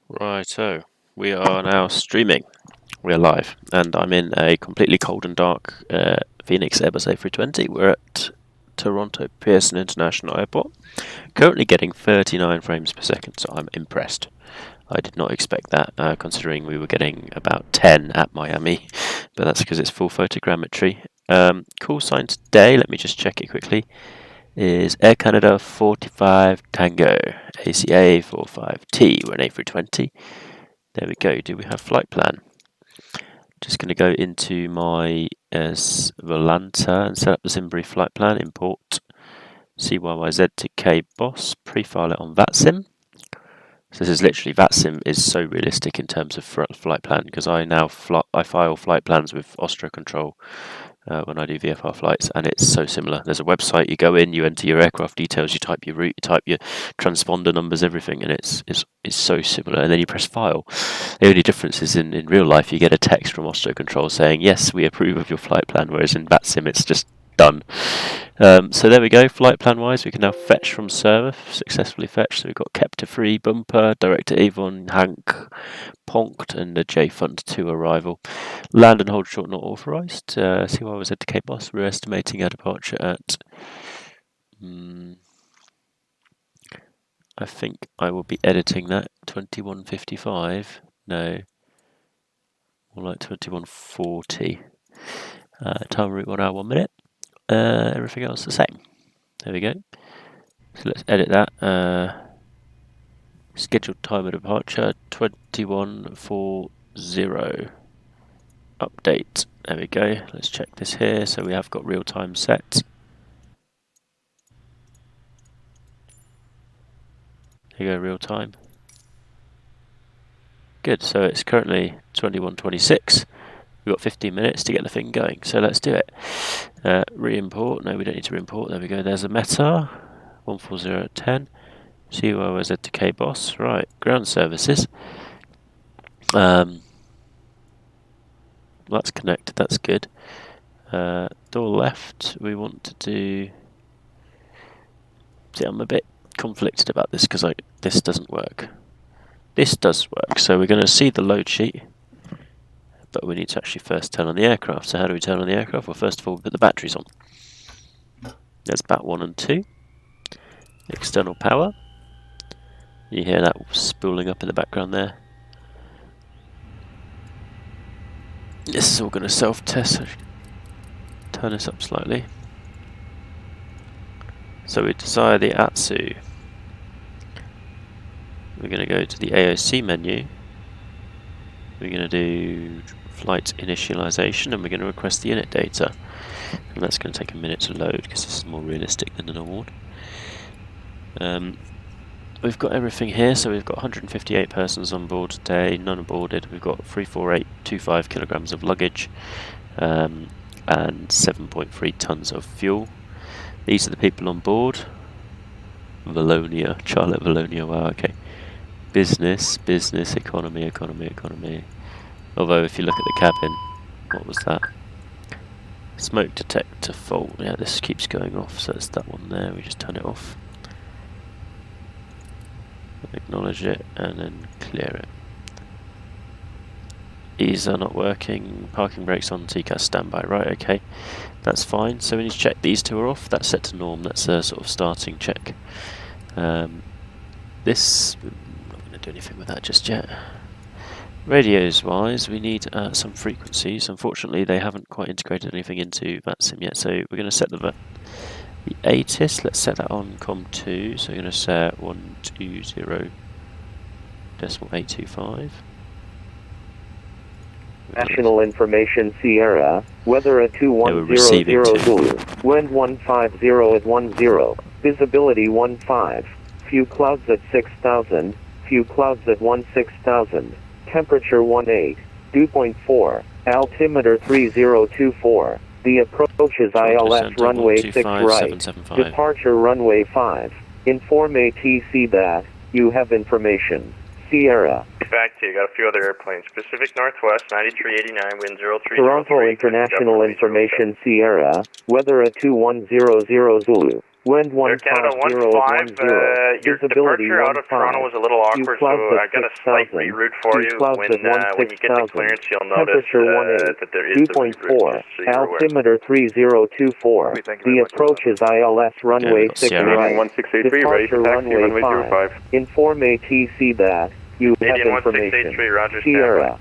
Righto, we are now streaming. We're live, and I'm in a completely cold and dark Fenix A320. We're at Toronto Pearson International Airport. Currently getting 39 frames per second, so I'm impressed. I did not expect that, considering we were getting about 10 at Miami, but that's because it's full photogrammetry. Call sign today, let me just check it quickly, is Air Canada 45 Tango, ACA 45T. We're an A320. There we go. Do we have flight plan? Just going to go into my Volanta and set up the Zimbri flight plan. Import CYYZ to KBOS. Pre-file it on VATSIM. So this is literally, VATSIM is so realistic in terms of flight plan, because I now file flight plans with Ostro Control when I do VFR flights, and it's so similar. There's a website, you go in, you enter your aircraft details, you type your route, you type your transponder numbers, everything, and it's so similar. And then you press file. The only difference is in real life, you get a text from Ostro Control saying, yes, we approve of your flight plan, whereas in VATSIM, it's just done. So there we go. Flight plan wise, we can now fetch from server, successfully fetched. So we've got Kepta 3, Bumper, Director Avon, Hank, Ponked, and a J Fund 2 arrival. Land and hold short not authorised. CYYZ to KBOS. We're estimating our departure at. I think I will be editing that 21:55. No, more like 21:40. Time route 1 hour 1 minute. Everything else the same. There we go. So let's edit that. Scheduled time of departure 21:40. Update. There we go. Let's check this here. So we have got real time set. There you go, real time. Good. So it's currently 21:26. We've got 15 minutes to get the thing going. So let's do it. Re-import. No, we don't need to re-import. There we go. There's a meta. 14010. CYYZ to KBOS. Right. Ground services. That's connected. That's good. Door left. We want to do. See, I'm a bit conflicted about this because this doesn't work. This does work. So we're going to see the load sheet, but we need to actually first turn on the aircraft. So how do we turn on the aircraft? Well, first of all, we put the batteries on. There's bat 1 and 2. External power. You hear that spooling up in the background there. This is all going to self-test. So turn this up slightly. So we desire the ATSU. We're going to go to the AOC menu. We're going to do flight initialization, and we're going to request the init data. And that's going to take a minute to load because this is more realistic than an award. We've got everything here, so we've got 158 persons on board today, none boarded. We've got 34825 kilograms of luggage and 7.3 tons of fuel. These are the people on board. Valonia, Charlotte Valonia, wow, okay. Business, economy. Although if you look at the cabin, what was that? Smoke detector fault. Yeah, this keeps going off, so it's that one there. We just turn it off. Acknowledge it and then clear it. These are not working. Parking brakes on, TCAS standby. Right, okay. That's fine. So we need to check these two are off. That's set to norm. That's a sort of starting check. This, I'm not going to do anything with that just yet. Radios wise, we need some frequencies. Unfortunately, they haven't quite integrated anything into VATSIM yet, so we're going to set the ATIS. Let's set that on COM2. So we're going to set 120.825. National Information Sierra, weather at 2100 Zulu, wind 150 at 10, visibility 15, few clouds at 6000, few clouds at 16,000, temperature 18, dew point 4, altimeter 3024. The approach is ILS runway 6 right, departure runway 5. Inform ATC that you have information. Sierra. Back to you. Got a few other airplanes. Pacific Northwest 9389, wind 0303. Toronto International Information Sierra, weather at 2100 Zulu. Wind Air Canada 150 your visibility departure out of Toronto was a little awkward, so I got a slight reroute for you. When you get the clearance, you'll notice that there is the reroute, just so you're aware. altimeter 3024. The approach is ILS runway 6 right. 1683, ready for taxi, runway 05. Inform ATC that you have Canadian information. 1683, Roger, Sierra.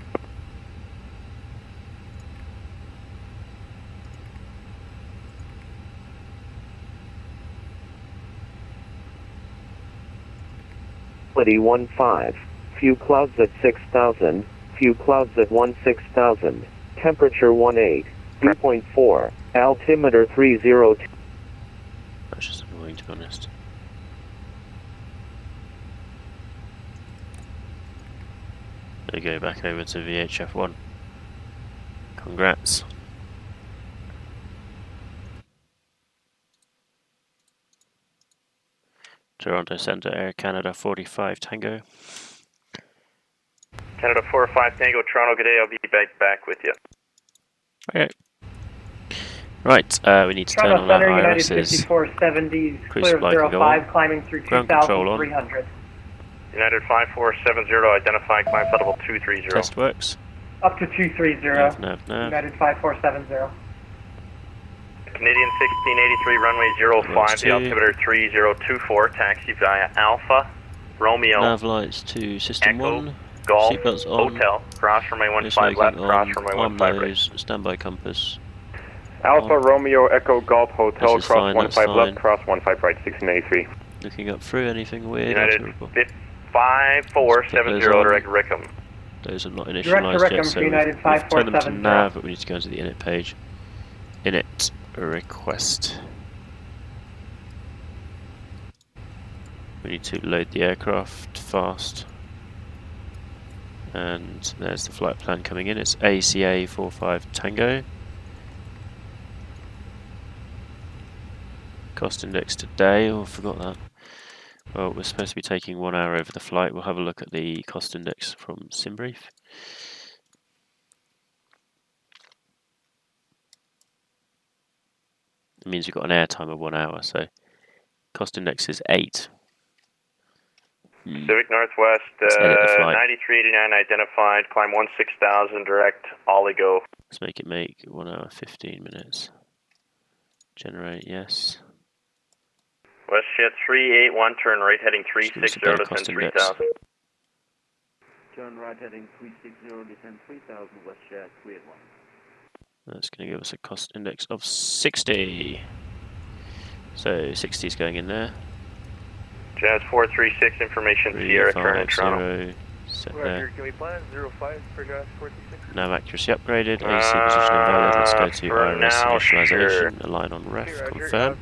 Visibility 15. Few clouds at 6,000. Few clouds at 16,000. Temperature 18. Dew point 4. Altimeter 302. That's just annoying, to be honest. They go back over to VHF1. Congrats. Toronto Centre, Air Canada 45 Tango. Canada 45 Tango, Toronto, good day, I'll be back with you. Okay. Right, we need to turn on our IRS's. Cruise flight 05, climbing through 2,300. United 5470, identify climb flight level 230. Test works. Up to 230. Nav. United 5470. Canadian 1683, runway 05, the altimeter 3024, taxi via Alpha, Romeo, Nav lights to System Echo, 1. Golf, Seatbelts on. Hotel, cross runway 15 left, cross runway 15 right. Standby compass. Alpha, Romeo, Echo, Golf, Hotel, This is cross fine, 15 that's left, fine. cross 15 right, 1683. Looking up through anything weird. United Terrible. 5470, direct Rickham. Those are not Direct initialized to yet, Rickham so for United we've turned them to 5470. nav, but we need to go into the init page. Init request. We need to load the aircraft fast. And there's the flight plan coming in. It's ACA 45 Tango. Cost index today. Oh, I forgot that. Well, we're supposed to be taking 1 hour over the flight. We'll have a look at the cost index from SimBrief. It means we've got an airtime of 1 hour, so cost index is 8. Pacific Northwest, 9389 identified, climb 16,000, direct Oligo. Let's make it make 1 hour 15 minutes. Generate, yes. WestJet 381, turn right heading 360, descend 3,000. Turn right heading 360, descend 3,000, WestJet 381. That's going to give us a cost index of 60. So 60 is going in there. Jazz 436, information, Sierra, turn in Toronto. Set there. Can we plan 05 for Jazz 436? Nav accuracy upgraded, AC position invalid. Let's go to IRS initialization, align on ref, confirm.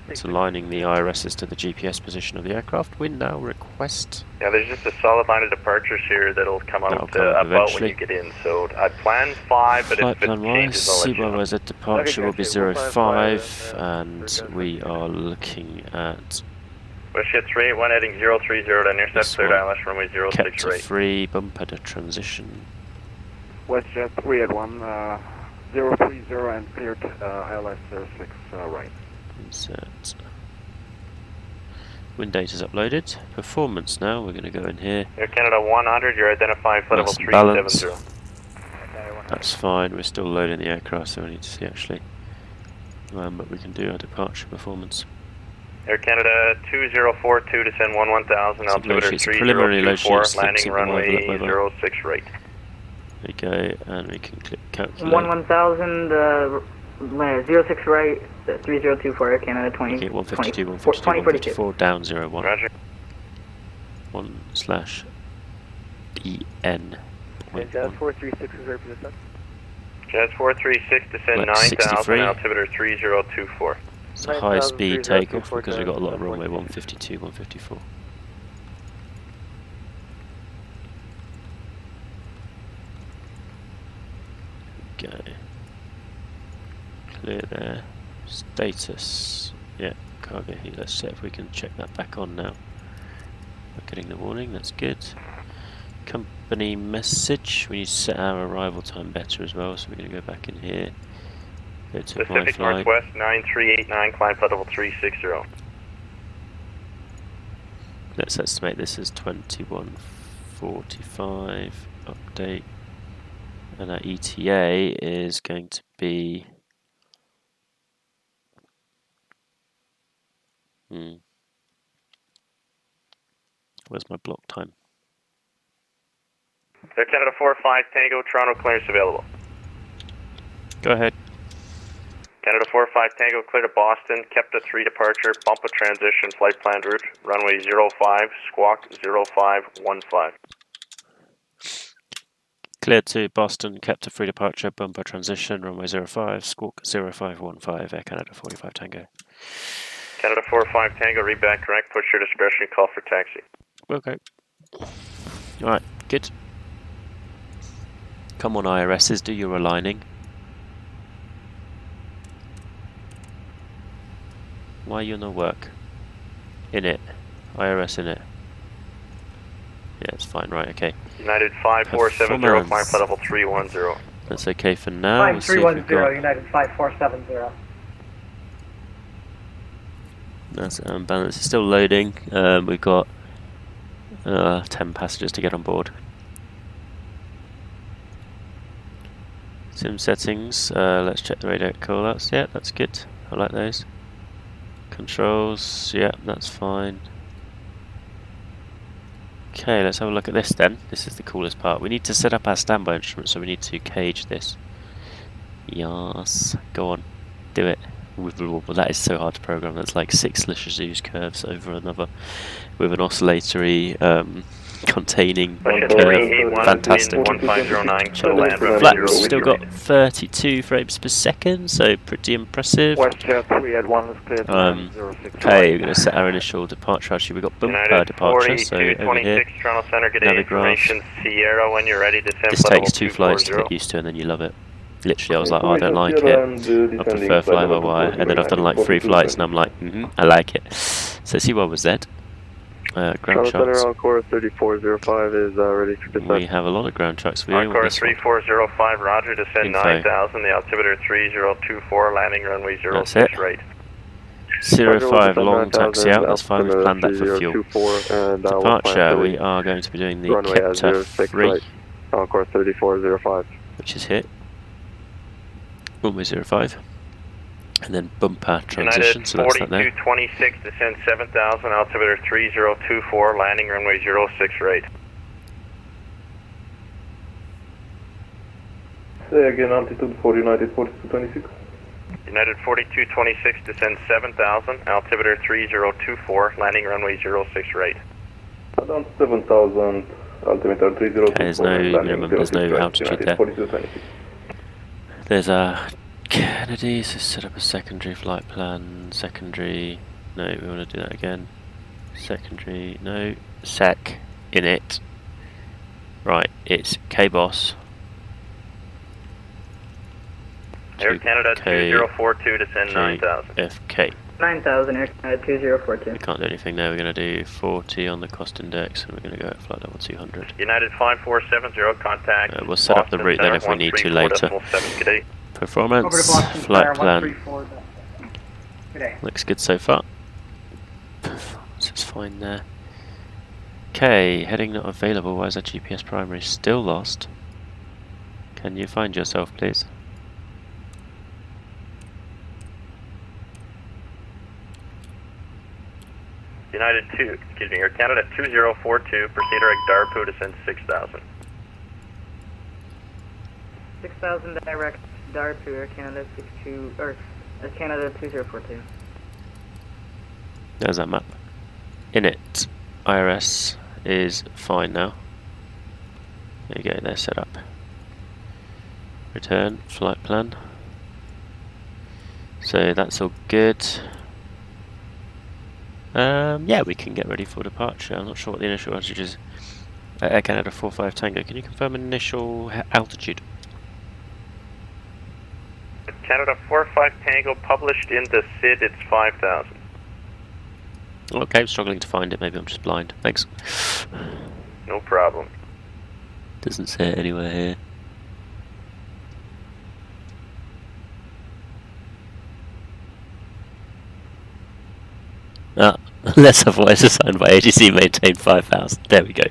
It's aligning the IRSs to the GPS position of the aircraft. Wind now request. Yeah, there's just a solid line of departures here that'll come out about when you get in. So I plan 5, but if it changes, I'll let you know. CYZ departure will be 05, and we are looking at WestJet 381 heading 030 to intercept third ILS runway 06 kept to right. free, bumper to transition. WestJet 381, 030 and cleared ILS 06 right. Insert. Wind data's uploaded. Performance now, we're going to go in here. Air Canada 100, you're identifying flight level Balance. 370. That's fine, we're still loading the aircraft, so we need to see actually. But we can do our departure performance. Air Canada 2042, descend 11,000, altimeter preliminary load 3024, sheets, landing runway 06 right. There we go, and we can click calculate. 11,000, 06 right, 3024, Air Canada 20. Okay, 152, 152, 154, down 01. Roger. 1/BN. Jazz 436 is ready for descent. Jazz 436, descend 9,000, altimeter 3024. It's a high speed takeoff because we've got a lot of runway 152, 154. Go. Clear there. Status. Yeah, cargo heat. Let's see if we can check that back on now. We're getting the warning, that's good. Company message. We need to set our arrival time better as well, so we're going to go back in here. Go to Pacific my Northwest 9389, climb flight level 360. Let's estimate this as 2145 update, and our ETA is going to be where's my block time? Air Canada 45 Tango, Toronto clearance available. Go ahead. Canada 45 Tango, clear to Boston, kept a 3 departure, bump a transition, flight planned route, runway 05, squawk 0515. Cleared to Boston, kept a free departure, bumper transition, runway 05, squawk 0515, Air Canada 45 Tango. Canada 45 Tango, read back correct, push your discretion, call for taxi. Okay. Alright, good. Come on IRSs, do your aligning. Why you no work? In it. IRS in it. Yeah, it's fine, right, okay. United 5470, climb flight level 310. That's okay for now. Climb We'll see if we've 310, got... United 5470. That's balance is still loading. We've got 10 passengers to get on board. Sim settings, let's check the radio callouts. Yeah, that's good. I like those. Controls, yeah, that's fine. Okay, let's have a look at this then. This is the coolest part. We need to set up our standby instrument, so we need to cage this. Yes, go on, do it. Well, that is so hard to program. That's like 6 Lissajous curves over another with an oscillatory containing curve. Fantastic. 1509, Flaps still got 32 frames per second, so pretty impressive. WestJet 381 is cleared. Okay, we're going to set our initial departure. Actually, we've got bumper departure, so over here, Toronto Center, good Navigraph. information. Sierra, when you're ready to send This takes 2 flights to get used to, and then you love it. Literally, I was like, oh, I don't like it. I prefer fly-by-wire, and then I've done like 3 flights, and I'm like, I like it. So see what was that? Ground shots. Encore 3405 is ready for descent. We have a lot of ground trucks. We Encore 3405, roger, descend 9000, the altimeter 3024, landing runway 06 right. 05 long taxi out, that's fine, we've planned that for fuel. Departure, we are going to be doing the Kepler 3, Encore 3405. which is hit. Runway 05. And then bumper transition, so that's that there. 4226, descend 7000, altimeter 3024, landing runway 06 right. Say again, altitude for United 4226. United 4226, descend 7000, altimeter 3024, landing runway 06 right. Down 7000, altimeter 3024. Okay, there's no minimum, there's no altitude there. There's a Kennedy, so set up a secondary flight plan, secondary, no, we want to do that again, secondary, no, sec, in it, right, it's KBOS, Air Canada 2042, descend 9000. FK. 9000, Air Canada 2042. We can't do anything there, we're going to do 40 on the cost index, and we're going to go at flight level 200. United 5470, contact. We'll set up the route then if we need to later. Performance, flight plan, looks good so far. Performance is fine there. Okay, heading not available, why is our GPS primary still lost? Can you find yourself please? United 2, excuse me, Air Canada 2042, proceed direct Darpu, descend 6000. 6000 direct Darpu, Air Canada 62, or Air Canada 2042. There's that map. In it, IRS is fine now. There you go, they're set up. Return, flight plan. So that's all good. Yeah, we can get ready for departure. I'm not sure what the initial altitude is. Air Canada 45 Tango, can you confirm an initial altitude? Canada 45 Tango, published in the SID, it's 5000. Okay, I'm struggling to find it, maybe I'm just blind. Thanks. No problem. Doesn't say it anywhere here. unless otherwise assigned by ATC, maintain 5,000. There we go.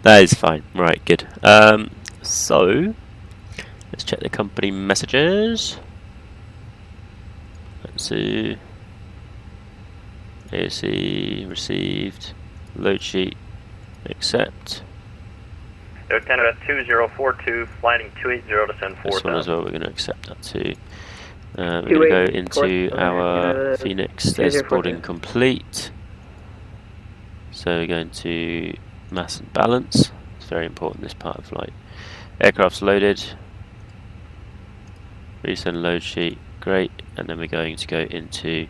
That is fine. Right, good. So let's check the company messages. Let's see. AOC received. Load sheet. Accept. Air Canada 2042, flighting 280 to send 4,000. This one as well, we're going to accept that too. We're going to go into our Phoenix. There's boarding complete. So we're going to mass and balance. It's very important, this part of flight. Aircraft's loaded. Resend load sheet. Great. And then we're going to go into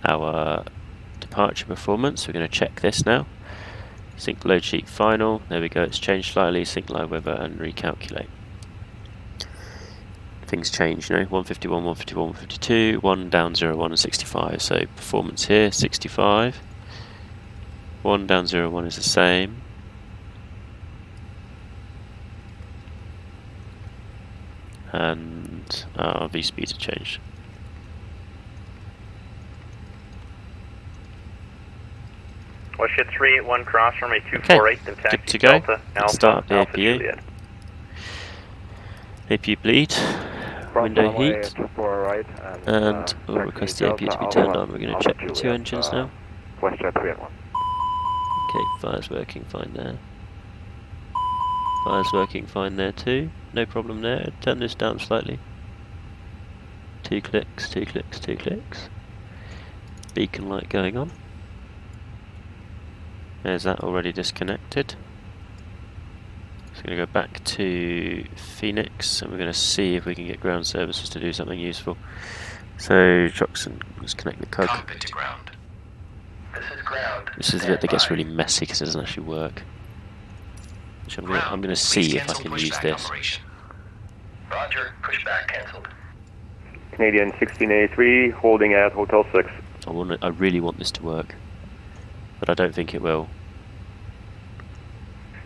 our departure performance. We're going to check this now. Sync load sheet final. There we go. It's changed slightly. Sync live weather and recalculate. Things change, you know. 151, 151, 152, 1 down 01 and 65. So performance here 65. 1 down 01 is the same. And our V speeds have changed. Washington 381 cross runway 248 and taxi good to go. Delta Let's start the Alpha APU. Juliet. APU bleed. Window heat. And we'll request the APU to be turned on. We're going to check the two engines now. Western 381. Okay, fire's working fine there. Fire's working fine there too. No problem there. Turn this down slightly. 2 clicks, 2 clicks, 2 clicks. Beacon light going on. There's that already disconnected. So we're going to go back to Phoenix and we're going to see if we can get ground services to do something useful. So Jackson, let's connect the cog. Cockpit to ground. This is ground. This is the bit that gets really messy because it doesn't actually work. Which I'm going to see if I can use this. Operation. Roger, pushback cancelled. Canadian 1683, holding at Hotel 6. I really want this to work, but I don't think it will.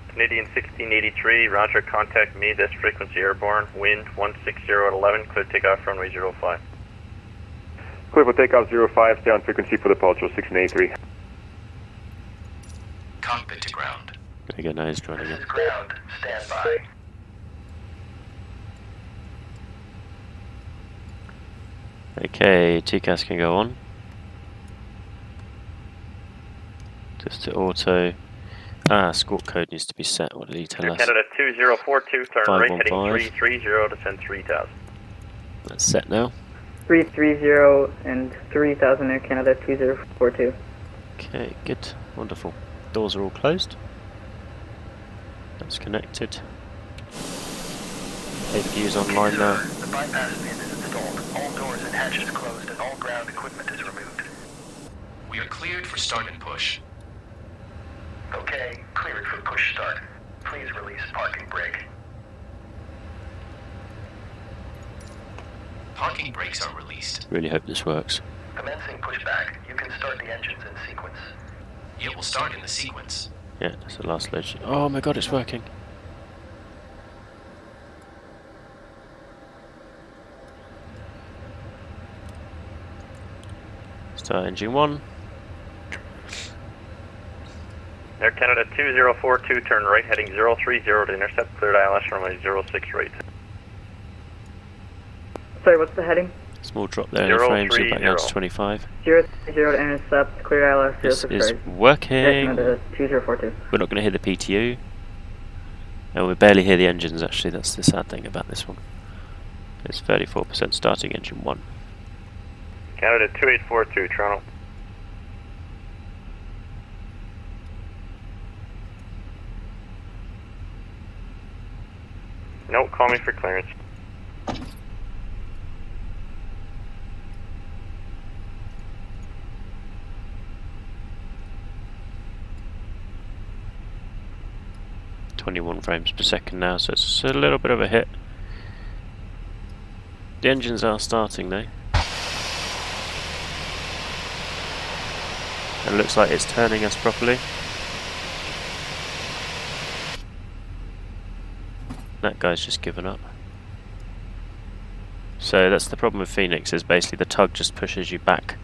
Canadian 1683, roger, contact me, this frequency airborne, wind 160 at 11, clear takeoff runway 05. Clear for takeoff 05, stay on frequency for departure 1683. Cockpit to ground. There you go, now he's joining This it. is ground. Stand by. Okay, TCAS can go on. Just to auto. Squawk code needs to be set. What did he tell us? Canada 2042, turn right heading 515. 330 to send 3000. That's set now. 330 and 3000 Air Canada 2042. Okay, good. Wonderful. Doors are all closed. That's connected. APU's online now. The bypass pin is installed. All doors and hatches closed and all ground equipment is removed. We are cleared for start and push. Okay, cleared for push start. Please release parking brake. Parking brakes are released. Really hope this works. Commencing pushback. You can start the engines in sequence. It will start in the sequence. Yeah, that's the last load sheet. Oh my god, it's working. Start engine 1. Air Canada 2042, turn right heading 030 to intercept, cleared ILS runway 06 right. Sorry, what's the heading? Small drop there in the frames, go back down to 25. 030 to intercept, clear ILS This 06 is right. working. Canada 2042. We're not going to hear the PTU. And we barely hear the engines actually, that's the sad thing about this one. It's 34% starting engine 1. Canada 2842, Toronto. No, call me for clearance. .21 frames per second now, so it's a little bit of a hit. The engines are starting though. And it looks like it's turning us properly. That guy's just given up. So that's the problem with Phoenix, is basically the tug just pushes you back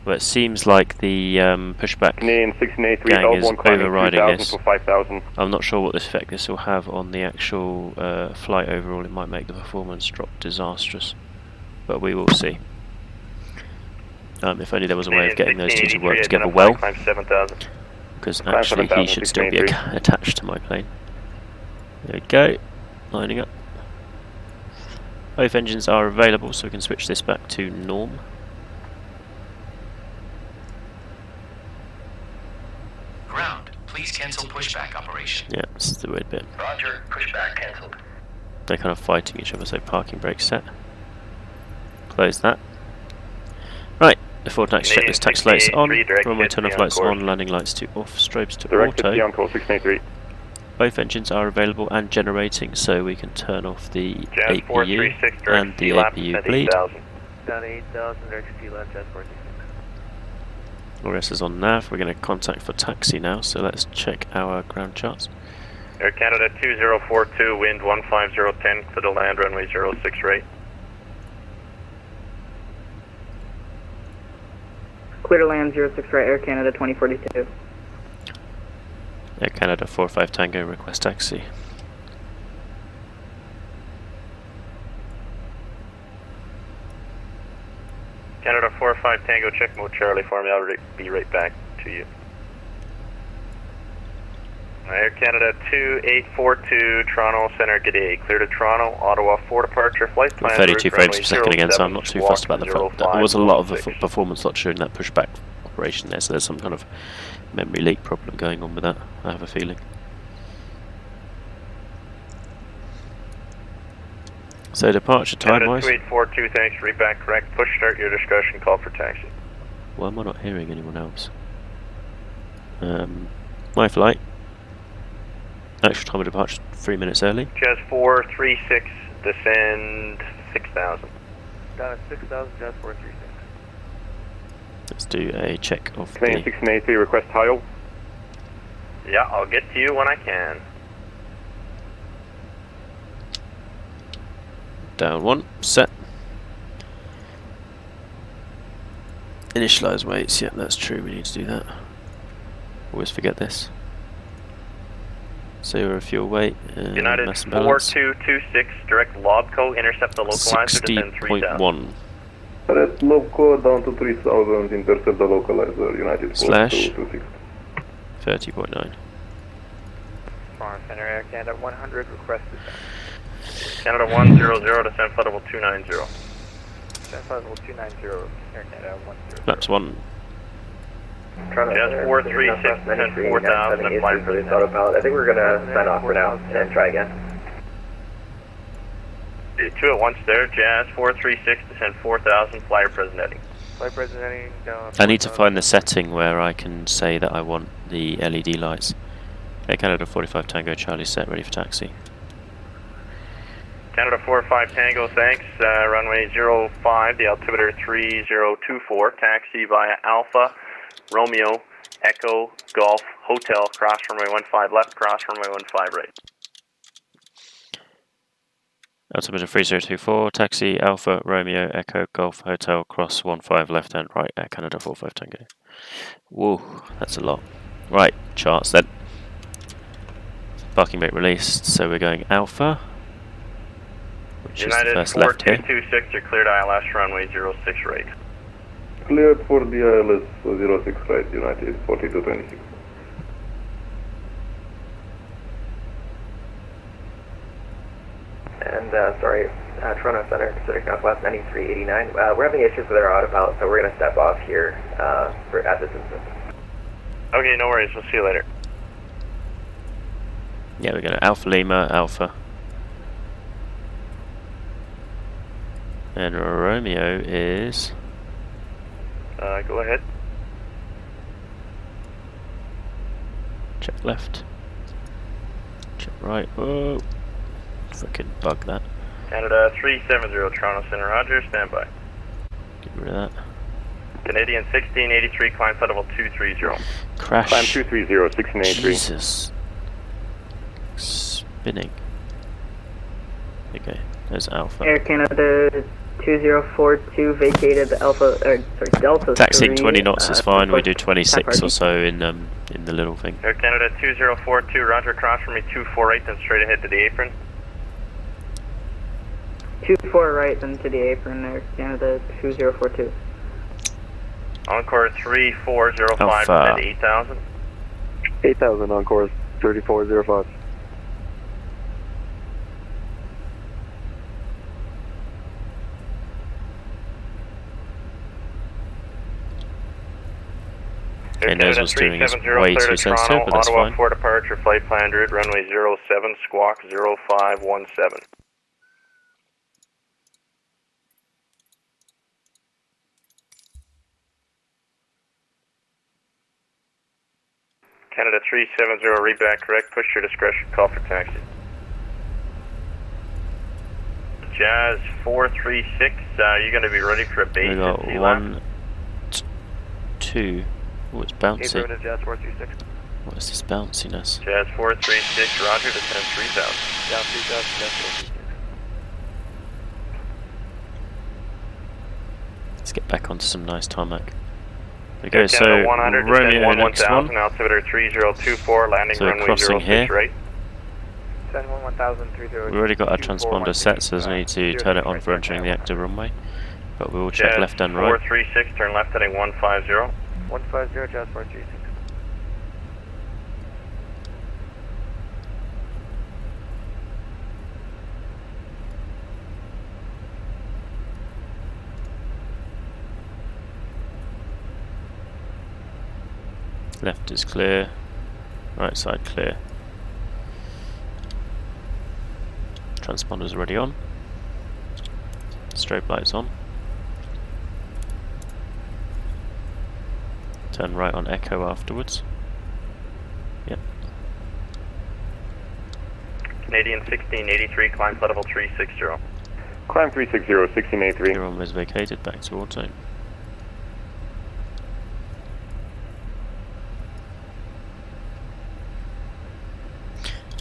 Well, it seems like the pushback Canadian 1683, gang is L1 climbing overriding 3000 this. for 5000. I'm not sure what this effect this will have on the actual flight overall. It might make the performance drop disastrous, but we will see. If only there was a way of getting those two to work together well, because actually he should still be attached to my plane. There we go, lining up. Both engines are available, so we can switch this back to norm. Ground, please cancel pushback operation. Yeah, this is the weird bit. Roger, pushback cancelled. They're kind of fighting each other, so parking brake set. Close that. Right, before taxi check this, taxi lights on, runway turn-off lights on, landing lights to off, strobes to Direct auto. on course 683. Both engines are available and generating, so we can turn off the Jazz APU 436 and the APU bleed. Down 8,000, direct T left, Jazz 436. RS is on nav. We're going to contact for taxi now, so let's check our ground charts. Air Canada 2042, wind 15010, clear to land runway 06 right. Clear to land 06 right, Air Canada 2042. Air Canada 45 Tango, request taxi. Canada 45 Tango, check mode Charlie for me, I'll be right back to you. Air Canada 2842, Toronto Center, good day. Clear to Toronto, Ottawa 4 departure, flight plan. 32 frames per second again, so I'm not too fussed about the fact that there was a lot of performance loss during that pushback operation there, so there's some kind of memory leak problem going on with that, I have a feeling. So departure time wise. 2842, thanks, read back correct. Push start your discussion, call for taxi. Why am I not hearing anyone else? My flight. Actual time of departure 3 minutes early. Jazz 436, descend 6000. Down at 6,000, Jazz 436. Let's do a check of Canadian the 1683, request tile. Yeah, I'll get to you when I can. down one, set. Initialize weights, yeah, that's true, we need to do that. Always forget this. 0 fuel weight, United mass and balance. 4226, direct Lobco, intercept the localizer, descend 3000. 60.1. Direct Lobco down to 3000, intercept the localizer, United Slash 4226. 30.9. Toronto Center, Air Canada 100, request descent. Canada 100, descend flight level 290. Descent flight level 290, Air Canada 100. Flaps 1. Jazz 436, descend 4000, and flight for the autopilot. I think we're gonna sign off for now and try again. 2 at once there, Jazz 436, descend 4000, flyer present heading. Flight present heading down. I need to find the setting where I can say that I want the LED lights. Air Canada 45 Tango, Charlie set, ready for taxi. Canada 45 Tango, thanks. Runway 05, the altimeter 3024, taxi via Alpha, Romeo, Echo, Golf, Hotel, cross runway 15 left, cross runway 15 right. Altimeter 3024, taxi, Alpha, Romeo, Echo, Golf, Hotel, cross 15 left and right, Air Canada 45 Tango. Whoa, that's a lot. Right, charts then. Parking brake released, so we're going Alpha, which United is the first left here. 4226, you're cleared ILS runway 06 right. Cleared for the ILS 06 right, United 4226. And sorry, Toronto Center, Pacific Northwest 9389. We're having issues with our autopilot, so we're going to step off here at this instance. Okay, no worries, we'll see you later. Yeah, we're going to Alpha Lima, Alpha. And Romeo is... Go ahead. Check left. Check right. Whoa. Fucking bug that. Canada 370, Toronto Center, roger, stand by. Get rid of that. Canadian 1683, climb flight level 230. Crash. Climb 230, 1683. Jesus. Spinning. Okay, there's Alpha. Air Canada 2042 vacated Alpha, Delta Taxiing 3. 20 knots is fine. We do Tap 26 or RT. so in the little thing. Air Canada 2042, roger, cross from me 24 then straight ahead to the apron. 24 right, then to the apron, Air Canada 2042. Encore 3405, Alpha. descend to 8000. 8000 on course 3405. Okay, knows what's doing is way too sensitive, but that's Ottawa fine. for departure, flight plan route, runway 07, squawk 0517. Canada 370, read back correct, push your discretion, call for taxi. Jazz 436, you're going to be ready for a base We got at 1, 2. Oh, it's bouncy. Jazz 436. What is this bounciness? Jazz 436, roger, descend 3000. Down 3000, Jazz 436. Let's get back onto some nice tarmac. There we go, so Canada 100, descend Romeo next 1000, one. altimeter 3024, landing So we're runway crossing 06 here. right. Send 1000, 30. We've already got our transponder set, so there's no need to turn it on for entering the active runway. But we will check Jazz left and right. 436, turn left heading 150. 150, Jazz 436. Left is clear, right side clear. Transponder's already on. Strobe lights on. Turn right on echo afterwards. Yep. Canadian 1683, climb flight level 360. Climb 360, 1683. Your runway is vacated, back to auto.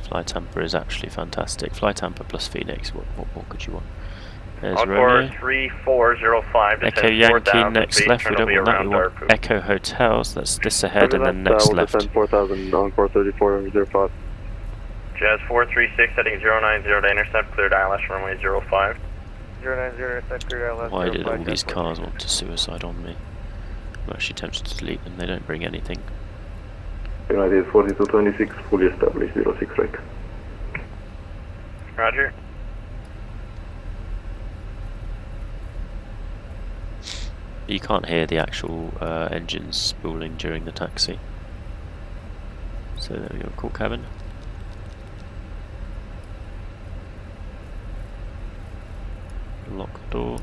Flytampa is actually fantastic. Flytampa plus Phoenix, what could you want? There's Encore Romeo. 3405, Echo descend Yankee 4000 next feet, left, turn we don't will be want that, around we want Darpu. Echo Hotels, that's this ahead and then next left. 4000, encore 3405. Jazz 436, heading 090 to intercept, cleared ILS runway 05. 090, intercept, clear LS. Why did 05, all these Jazz cars want to suicide on me? I'm actually tempted to delete them, they don't bring anything. United 4226, fully established 06 right. Roger. You can't hear the actual engines spooling during the taxi. So there we go, cool cabin. Lock the door.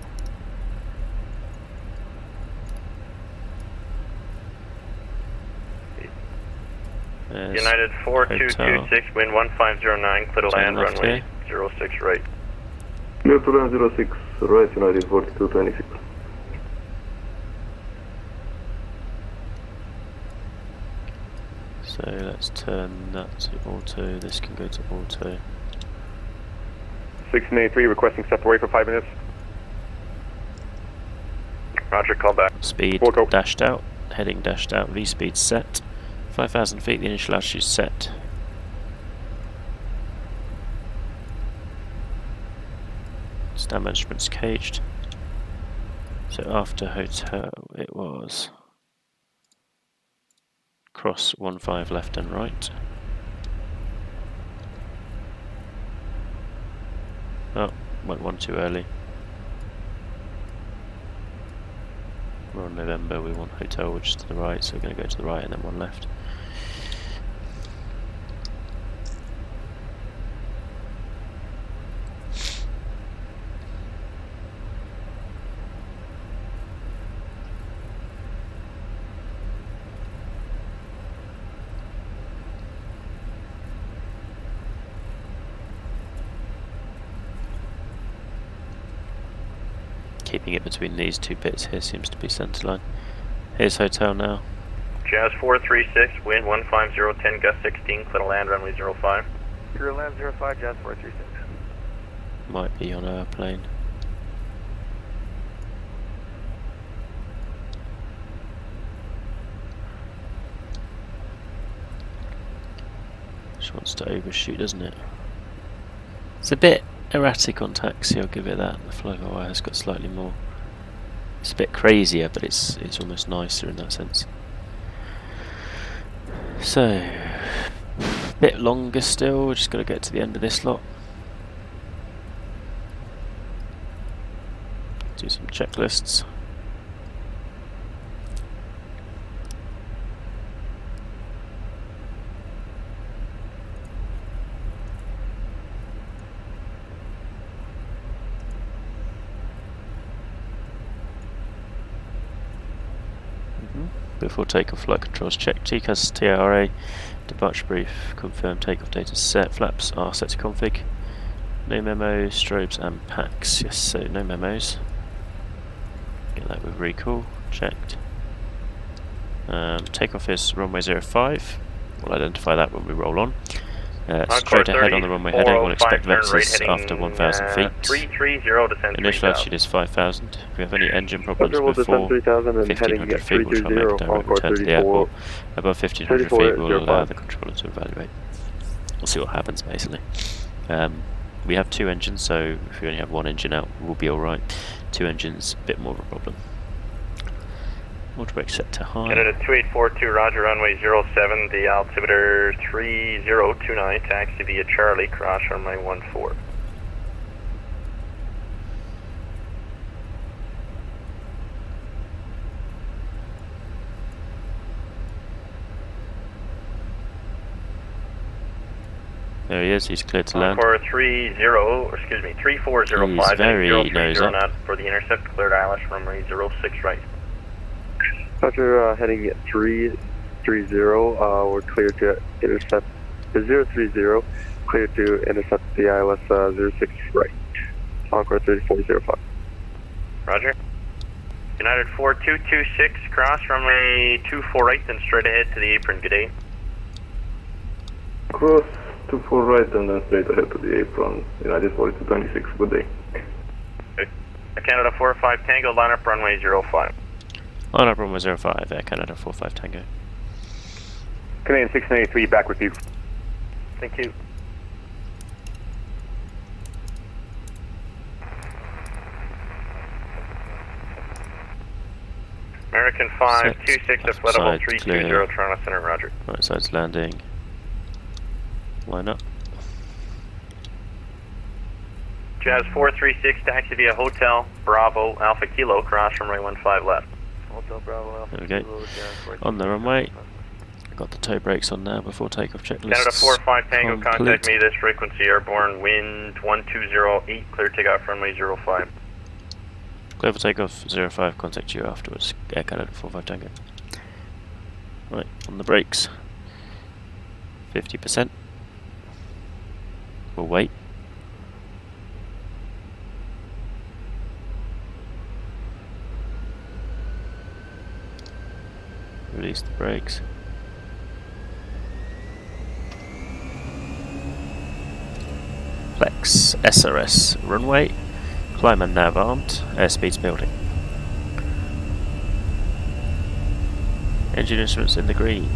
There's United 4226, wind 1509, clear to Turn land, left runway 06 right. Clear to land 06 right, United 4226. So let's turn that to auto, this can go to auto. 1683, requesting step away for 5 minutes. Roger, call back. Speed We'll go. dashed out, heading dashed out, V-speed set. 5,000 feet, the initial altitude set. Stand management's caged. So after hotel it was cross 15 left and right. Oh, went one too early. We're on November, we want hotel which is to the right, so we're going to go to the right and then one left. Keeping it between these two bits here seems to be centerline. Here's hotel now. Jazz 436, wind 15010, gust 16, clear to land, runway 05. Clear land 05, Jazz 436. Might be on airplane. Just wants to overshoot, doesn't it? It's a bit erratic on taxi, I'll give it that. The fly-by-wire has got slightly more. It's a bit crazier, but it's almost nicer in that sense. So, a bit longer still, just got to get to the end of this lot. Do some checklists. Before takeoff, flight controls check TCAS, TRA, departure brief, confirm takeoff data set, flaps are set to config, no memos, strobes and packs. Yes, so no memos. Get that with recall, checked. Takeoff is runway 05, we'll identify that when we roll on. Straight ahead on the runway heading, we'll expect vectors after 1,000 feet. 330 descent Initial altitude is 5,000. If we have any engine problems before 1,500 feet, we'll try and make a direct return to the airport. Above 1,500 feet, we'll allow the controller to evaluate. We'll see what happens, basically. We have 2 engines, so if we only have 1 engine out, we'll be alright. 2 engines, a bit more of a problem. Water brake set to high. Canada 2842, roger, runway 07, the altimeter 3029, taxi via Charlie, cross runway 14. There he is, he's cleared to land. Encore 3405, he's very nose up. knot for the intercept, cleared ILS runway 06 right. Roger, heading at 330, we're clear to intercept the 030, clear to intercept the ILS 06 right. Encore 3405. Roger. United 4226, cross runway 24 right, then straight ahead to the apron, good day. Cross 24 right and then straight ahead to the apron. United 4226, good day. Canada 45 Tango, line up runway 05. Line up runway 05, Air Canada 45 Tango. Canadian 693, back with you. Thank you. American 526 at flight level 320, Toronto Center, roger. Right side's landing. Line up. Jazz 436, taxi via Hotel Bravo Alpha Kilo, cross runway 15 left. Hotel Bravo Alpha There we go. On the runway. Got the toe brakes on now before takeoff checklist. Canada 45 Tango, contact me this frequency, airborne, wind 1208, clear takeoff runway 05. Clear for takeoff 05, contact you afterwards. Air Canada 45 Tango. Right, on the brakes. 50%. We'll wait. Release the brakes. Flex SRS runway. Climb and nav armed. Airspeed's building. Engine instruments in the green.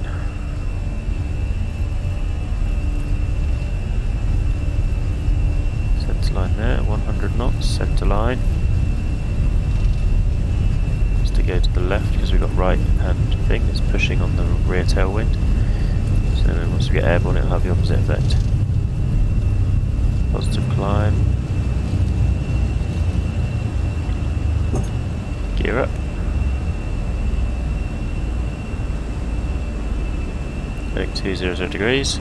Centre line there, 100 knots, centre line. Just to go to the left because we've got right hand thing, it's pushing on the rear tailwind. So then once we get airborne it'll have the opposite effect. Positive climb. Gear up. Going 200 degrees.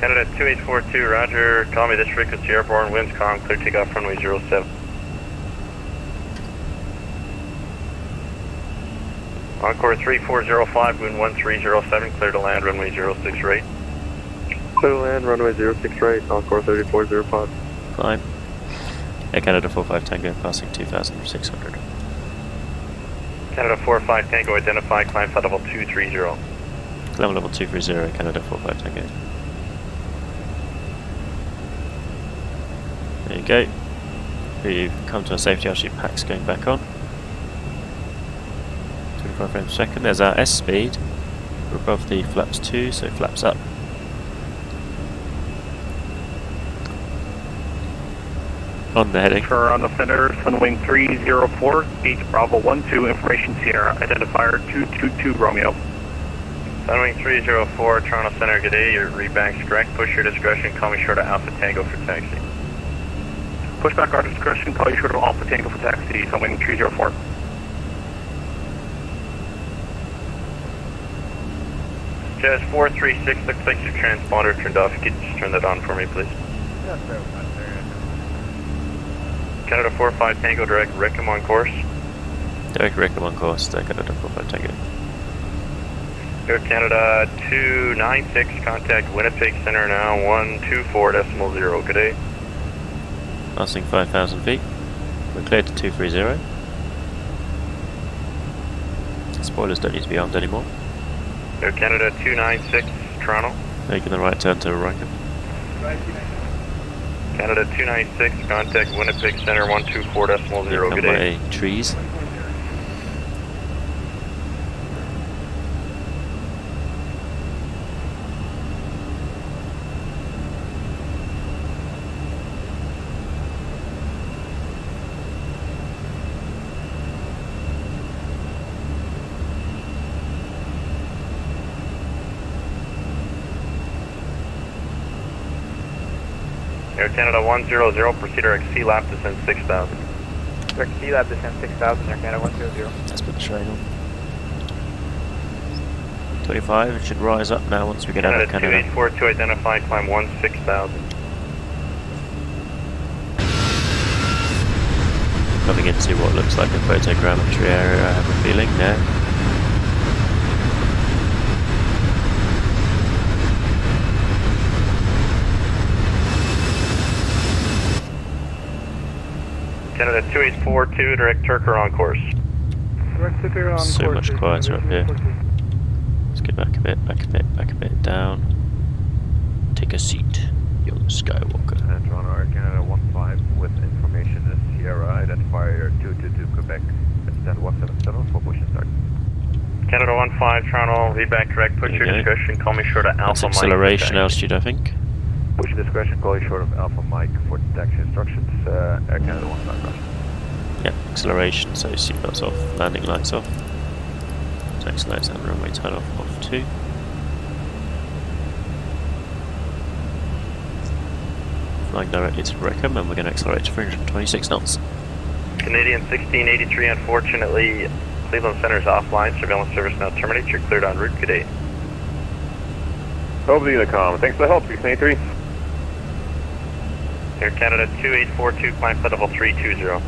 Canada 2842, roger, call me this frequency, airborne, winds calm, clear takeoff runway 07. Encore 3405, wind 1307, clear to land runway 06 right. Clear to land, runway 06 right, Encore 3405. Climb. Air Canada 45 Tango, passing 2,600. Canada 45 Tango, identify, climb flight level 230. Climb level 230, Air Canada 45 Tango. There you go. We've come to a safety altitude, packs going back on. 25 frames per second, there's our S speed. We're above the flaps 2, so flaps up. On the heading. For on the center, Sunwing 304, Beach Bravo 12, information Sierra, identifier 222 Romeo. Sunwing 304, Toronto Center, good day, your readback's correct. Push your discretion, call me short of Alpha Tango for taxi. Pushback our discretion, call you short of Alpha Tango for taxi, Sunwing 304. Jazz 436, looks like your transponder turned off. You could just turn that on for me, please. Yes, sir. Canada 45 Tango, direct Rickham on course. Direct Rickham on course, Canada 45 Tango. Air Canada 296, contact Winnipeg Center now, 124.0, good day. Passing 5,000 feet. We're cleared to 230. Spoilers don't need to be armed anymore. Air Canada 296, Toronto. Making the right turn to Rickham. Canada 296, contact Winnipeg Center 124.0, good day. Trees. Air Canada 100, proceed direct C-lap, descend 6,000. Direct C-lap, descend 6,000, Air Canada 100. Let's put the train on. 25, it should rise up now once we get out of Canada. 2842, identify, climb 16,000. Coming into what looks like a photogrammetry area, I have a feeling now. Canada 2842, direct Turker on course. Direct Turker on course. So much quieter up here. Let's get back a bit, back a bit, back a bit, down. Take a seat, young Skywalker. And Toronto, Air Canada 15 with information is Sierra, identifier 222 Quebec, stand 177 for push and start. Canada 15, Toronto, readback direct, put your discretion, call me short of Alpha Mike. Acceleration altitude, I think. Push discretion, call you short of Alpha Mike for taxi instructions, Air Canada 15, Russia. Yeah, acceleration, so seatbelts off, landing lights off. Taxi lights and runway turn off 2. Flying directly to Rickham, and we're going to accelerate to 326 knots. Canadian 1683, unfortunately, Cleveland Center's offline. Surveillance service now terminates. You're cleared en route. Good day. Over the intercom. Thanks for the help, 683. Air Canada 2842, climb flight level 320.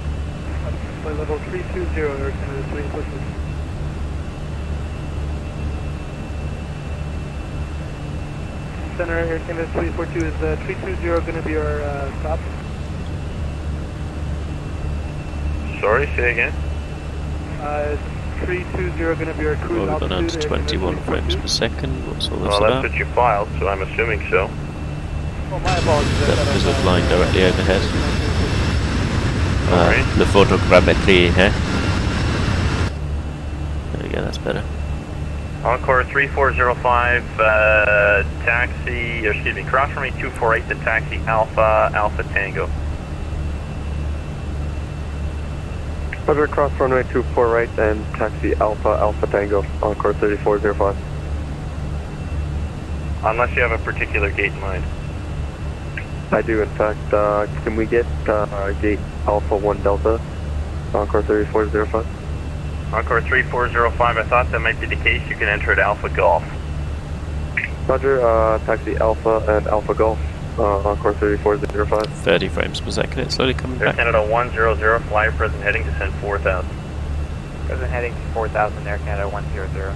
Flight level 320, Air Canada 2842. Center, Air Canada 2842, is 320 going to be our stop? Sorry, say again? Is 320 going to be our cruise Well, we've gone down to 21 frames per second. What's all this Well, about? that's what you filed, so I'm assuming so. Oh, my apologies. Because we're flying directly overhead. Alright. The photogrammetry, eh? There we go, that's better. Encore 3405, taxi, or excuse me, cross runway 248 to taxi Alpha Tango. Roger, cross runway 24 right and taxi Alpha Tango, Encore 3405. Unless you have a particular gate in mind. I do, in fact. Can we get gate Alpha 1 Delta, Encore 3405? Encore 3405, I thought that might be the case. You can enter at Alpha Golf. Roger, taxi Alpha and Alpha Golf, Encore 3405. 30 frames per second, it's slowly coming Air back. Canada 100, flyer present heading, descend 4,000. Present heading 4,000, Air Canada 100.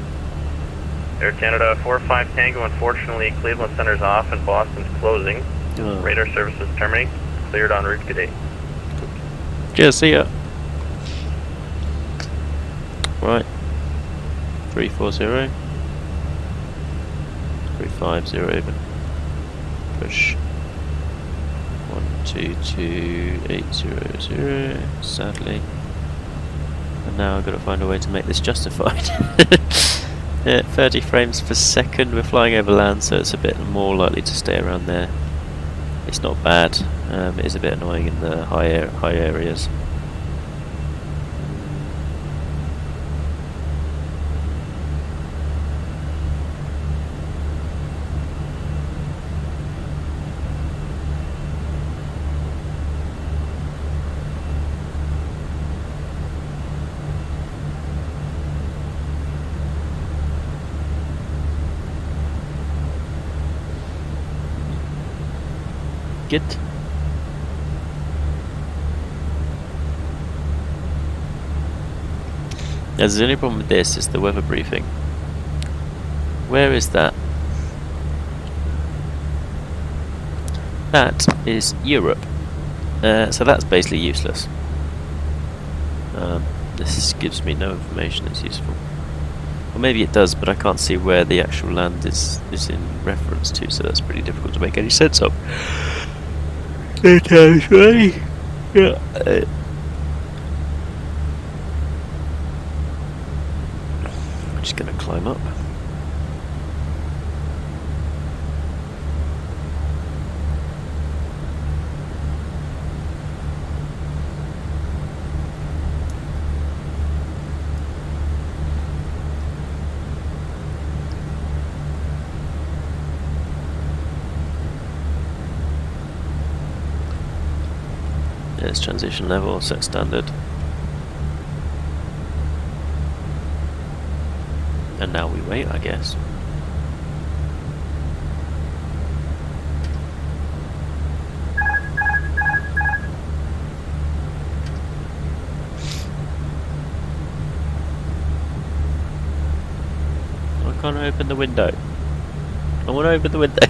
Air Canada 45 Tango, unfortunately Cleveland Center's off and Boston's closing. Oh. Radar services terminate. Cleared en route, good day. Cheers, see ya. Right. 340. 350 even. Push. 122800, sadly. And now I've got to find a way to make this justified. At 30 frames per second, we're flying over land, so it's a bit more likely to stay around there. It's not bad. It is a bit annoying in the high areas. Good. Now, the only problem with this is the weather briefing. Where is that? That is Europe. So that's basically useless. This gives me no information that's useful. Or maybe it does, but I can't see where the actual land is in reference to, so that's pretty difficult to make any sense of. It tells me. Yeah. I'm just going to climb up. There's transition level, set standard. And now we wait, I guess. Why can't I open the window? I want to open the window.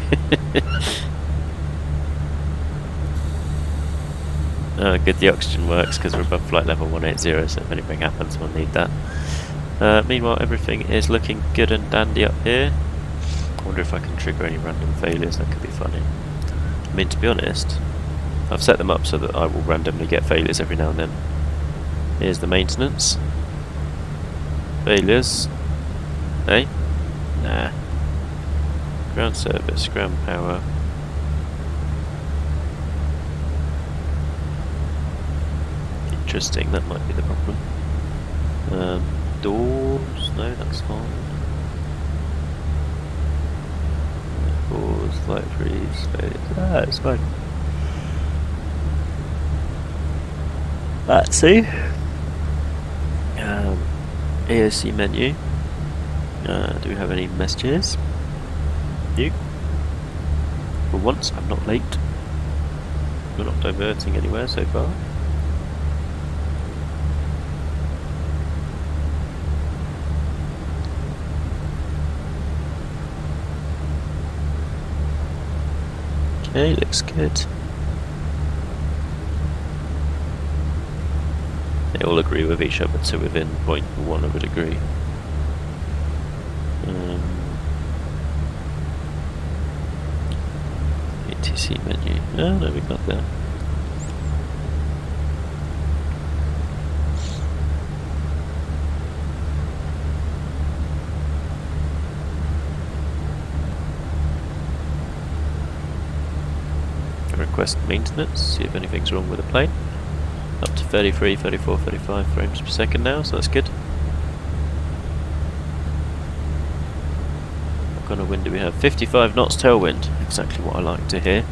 Oh, good, the oxygen works because we're above flight level 180, so if anything happens we'll need that. Meanwhile, everything is looking good and dandy up here. I wonder if I can trigger any random failures, that could be funny. I mean, to be honest, I've set them up so that I will randomly get failures every now and then. Here's the maintenance. Failures. Hey? Nah. Ground service, ground power. Interesting, that might be the problem. Doors, no, that's fine. Doors, light freeze, it's fine. VATSIM. AOC menu. Do we have any messages? You? For once, I'm not late. We're not diverting anywhere so far. Okay, looks good. They all agree with each other to within 0.1 of a degree. ATC menu. Oh, no, we got there. Request maintenance, see if anything's wrong with the plane. Up to 33, 34, 35 frames per second now, so that's good. What kind of wind do we have? 55 knots tailwind, exactly what I like to hear.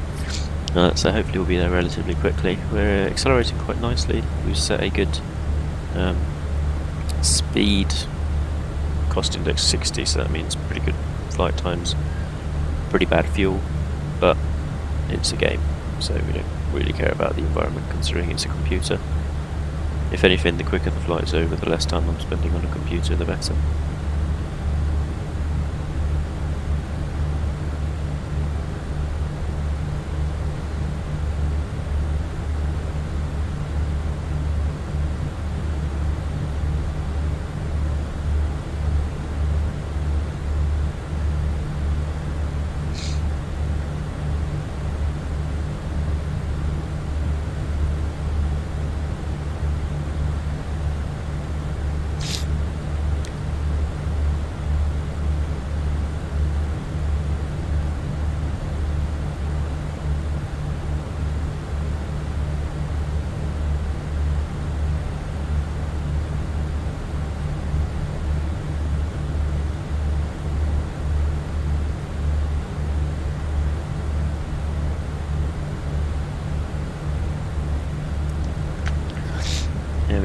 So hopefully we'll be there relatively quickly. We're accelerating quite nicely. We've set a good speed, cost index 60, so that means pretty good flight times, pretty bad fuel, but it's a game. So we don't really care about the environment considering it's a computer. If anything, the quicker the flight's over, the less time I'm spending on a computer, the better.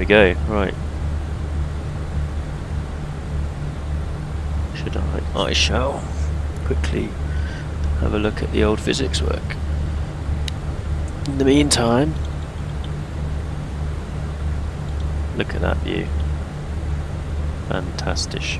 we go, right. I shall quickly have a look at the old physics work. In the meantime, look at that view. Fantastic.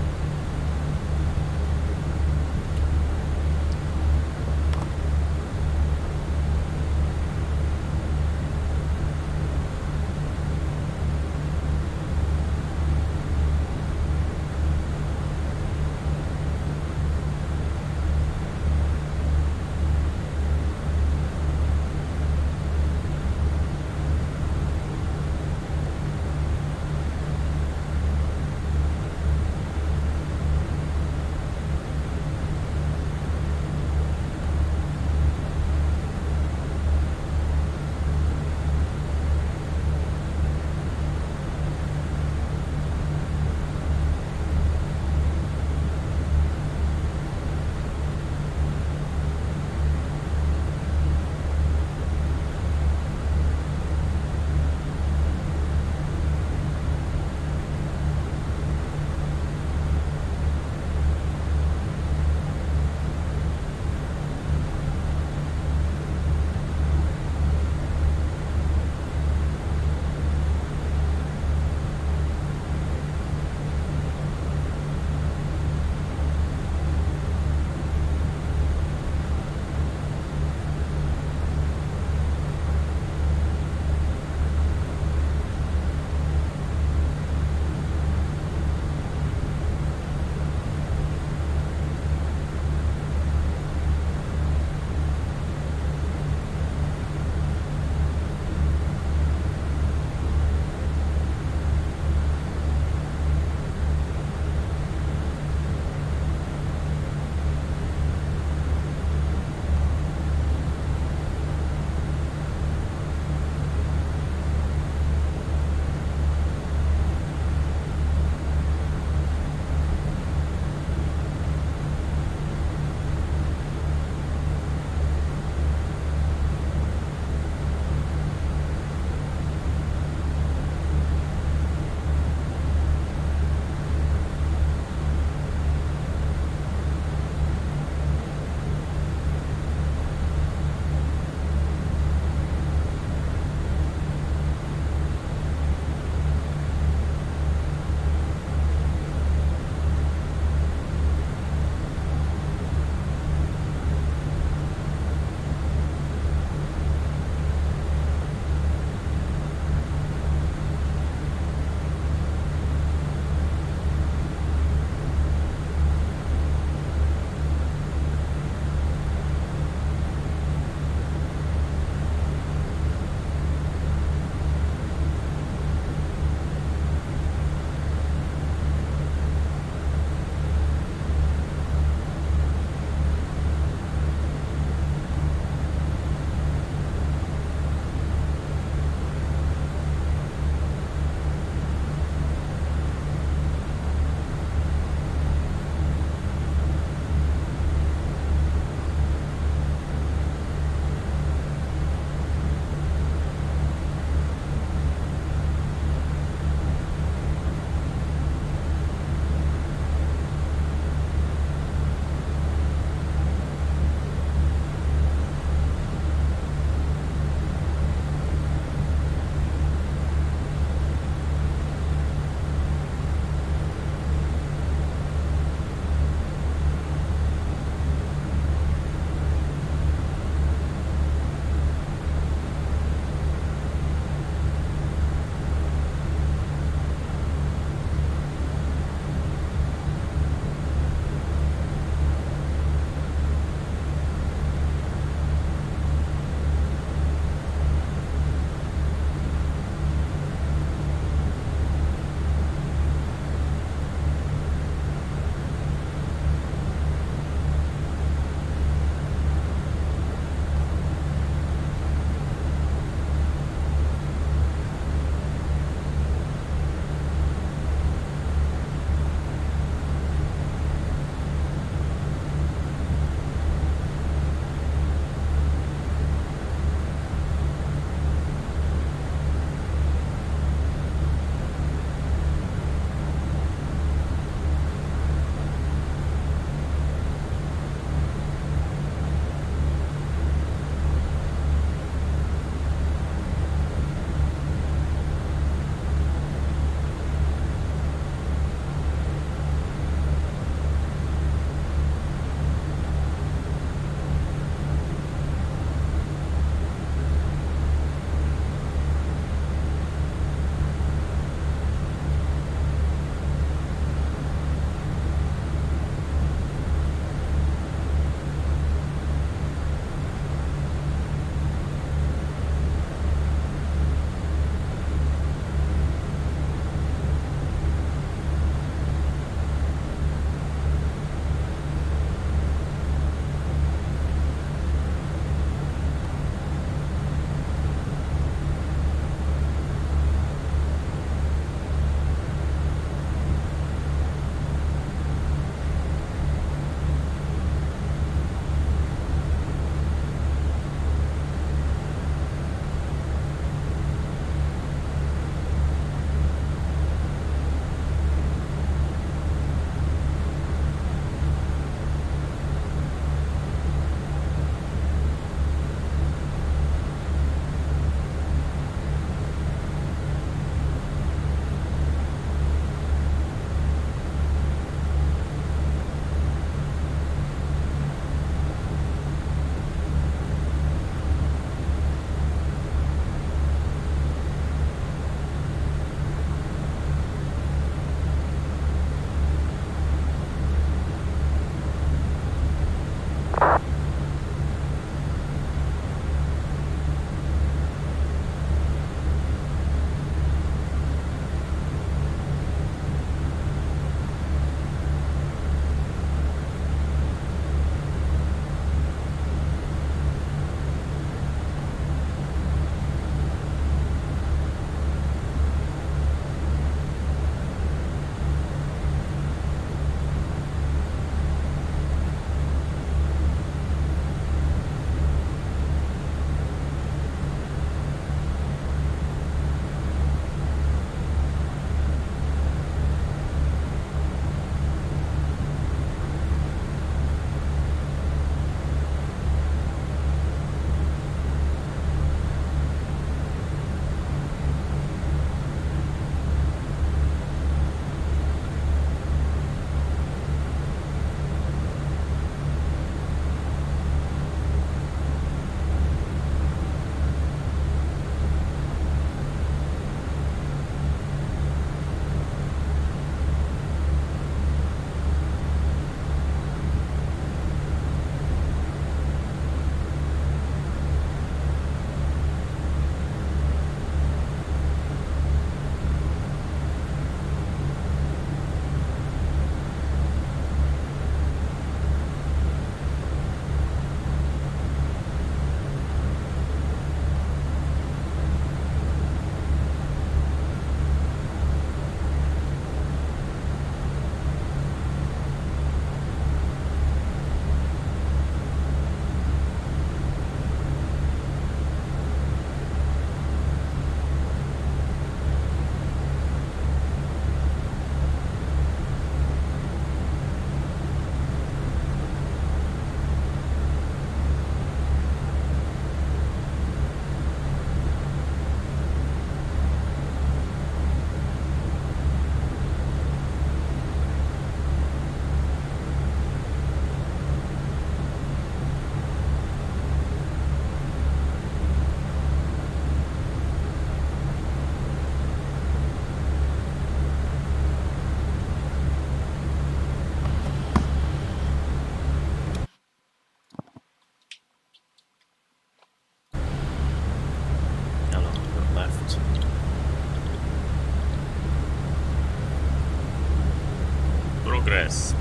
ILS.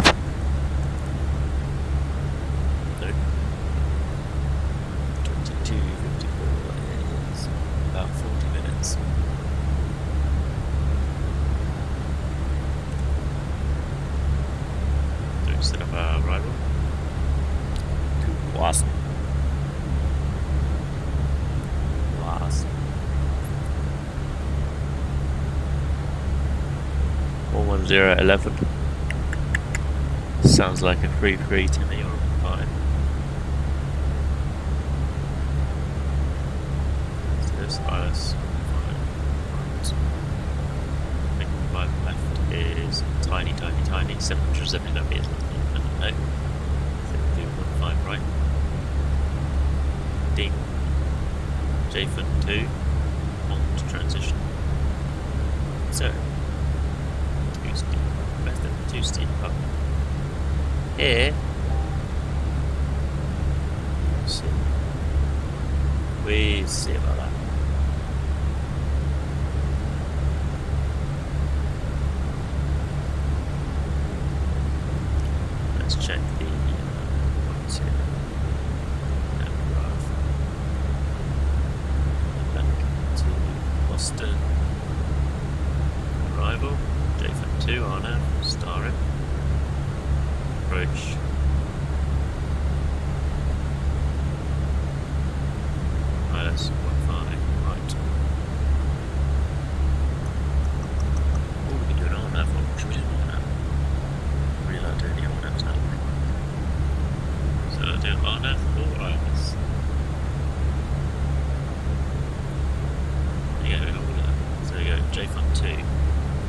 No. 22:54 is about 40 minutes. So instead of our arrival to VATSIM. 41011. Sounds like a 3-3 to me, or a 5. So this ILS 5 left is tiny, 770 meters. No. 7.5 right. Deep. JFN 2. On to transition. So. Too steep up. Here, we see about that. Let's check the points here. Back to Boston. Arrival. JFN 2 on now. Star it. Approach. ILS 1.5. Right. What are we doing on that for? Should we do on that? Really like doing the on that now. So I'll do on that or ILS. There you go, so there you go, JFN 2.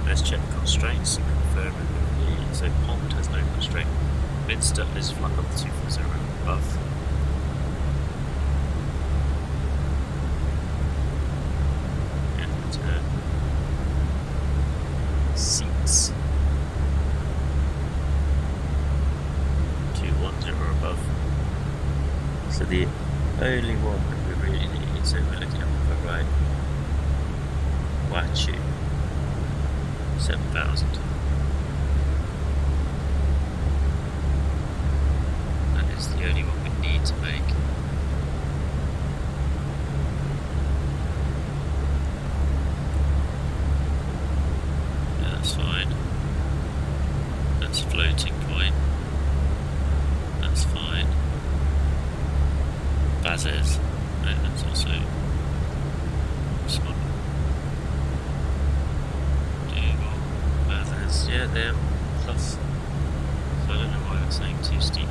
Let's check constraints and confirm it. So Pond has no constraint. Minster is flat up 240 above. And seats 210 above. So the only one that we really need, so we're looking at the right. Watchu 7,000. The only one we need to make. Yeah, that's fine. That's floating point. That's fine. Bazes. No, that's also small. Doable. Bazes. Yeah, they're plus. So I don't know why I'm saying too steep.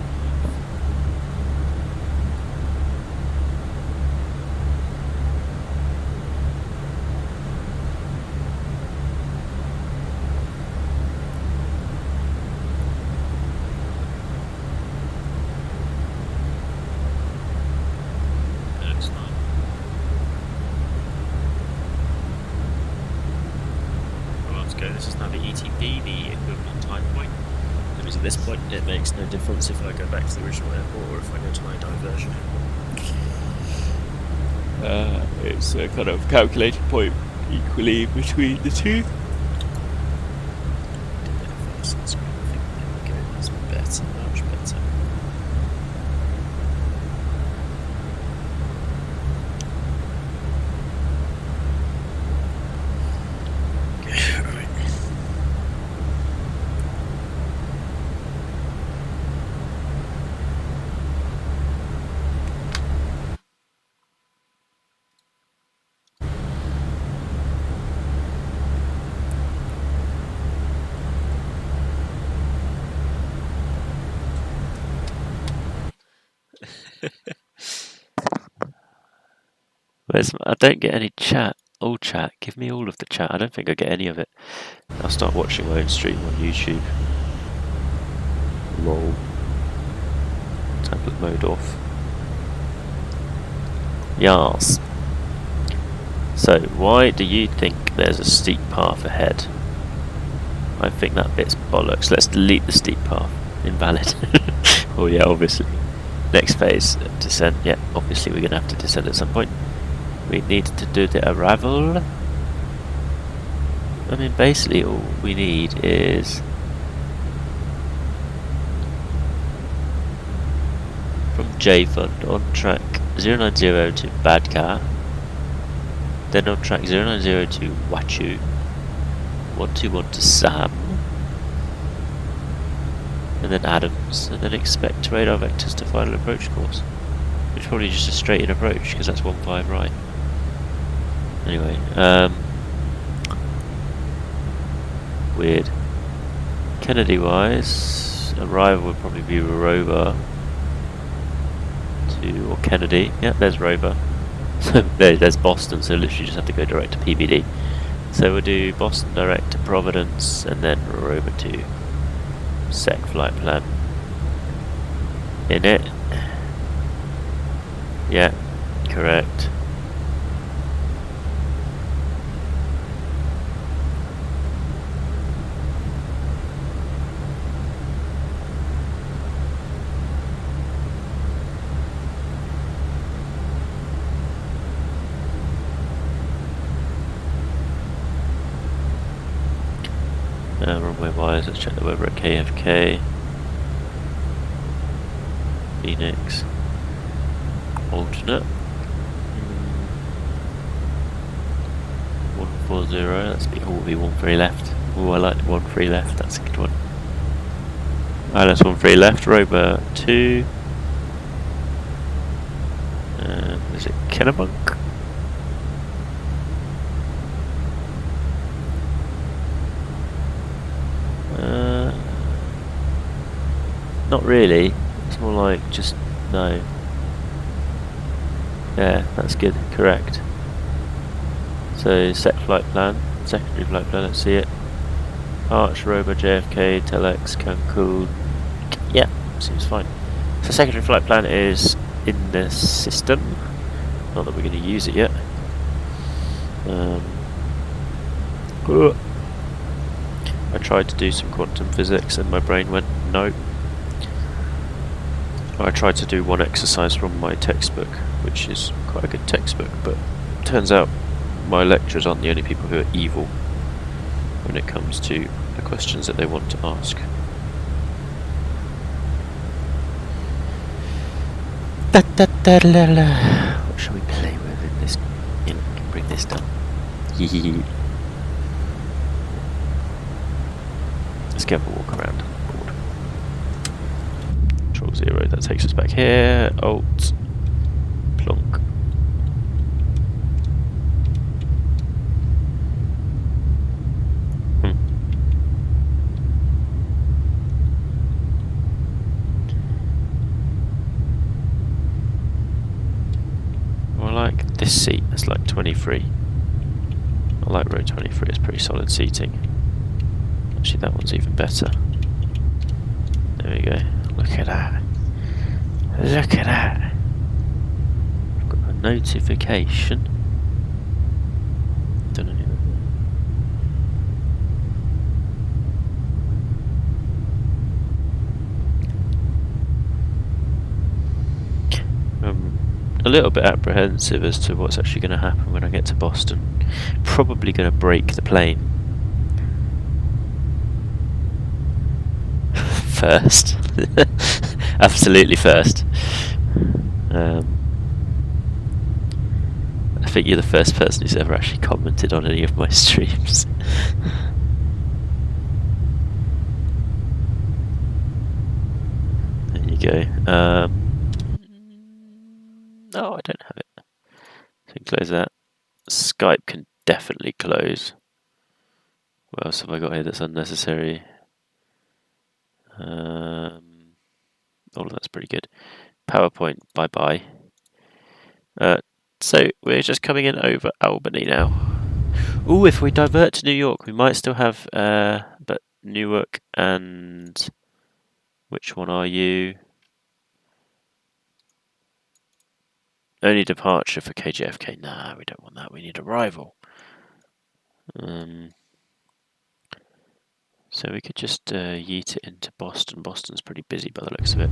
This is now the ETP, the equivalent time point. Because at this point it makes no difference if I go back to the original airport or if I go to my diversion airport. It's a kind of calculated point equally between the two. That's better, much better. I don't get any chat. All chat. Give me all of the chat. I don't think I get any of it. I'll start watching my own stream on YouTube. Lol. Tablet mode off. Yas. So, why do you think there's a steep path ahead? I think that bit's bollocks. Let's delete the steep path. Invalid. Oh yeah, obviously. Next phase, descent. Yeah, obviously we're going to have to descend at some point. We need to do the arrival. I mean, basically all we need is J Fund on track 090 to Badgar, then on track 090 to Wachu, 121 to Sam, and then Adams, and then expect radar vectors to final approach course, which is probably just a straight in approach because that's 15 right. Anyway, weird. Kennedy wise, arrival would probably be Rover to, or Kennedy. Yeah, there's Rover. So there's Boston, so literally just have to go direct to PBD. So we'll do Boston direct to Providence and then Rover to SEC flight plan. In it. Yeah, correct. Runway wise, let's check the weather at KFK. Phoenix. Alternate. 140, that's will be 13 left. Oh, I like the 13 left, that's a good one. Alright, that's 13 left, Rover 2. Is it Kennebunk? Not really, it's more like just no. Yeah, that's good, correct. So, SEC flight plan, secondary flight plan, let's see it. Arch, Rover, JFK, Telex, Cancun. Yeah, seems fine. So, secondary flight plan is in the system. Not that we're going to use it yet. I tried to do some quantum physics and my brain went, no. I tried to do one exercise from my textbook, which is quite a good textbook, but it turns out my lecturers aren't the only people who are evil when it comes to the questions that they want to ask. What shall we play with in this? You know, can bring this down. Let's get a walk around. Control 0, that takes us back here. Alt. Plonk. I like this seat, it's like 23. I like row 23, it's pretty solid seating. Actually, that one's even better. There we go. Look at that. Look at that. I've got a notification. Don't know. A little bit apprehensive as to what's actually going to happen when I get to Boston. Probably going to break the plane. First. Absolutely first. I think you're the first person who's ever actually commented on any of my streams. There you go. No, I don't have it. So close that. Skype can definitely close. What else have I got here that's unnecessary? All of that's pretty good. PowerPoint, bye-bye. So we're just coming in over Albany now. Ooh, if we divert to New York, we might still have, but Newark and... Which one are you? Only departure for KJFK. Nah, we don't want that. We need arrival. So we could just yeet it into Boston. Boston's pretty busy by the looks of it.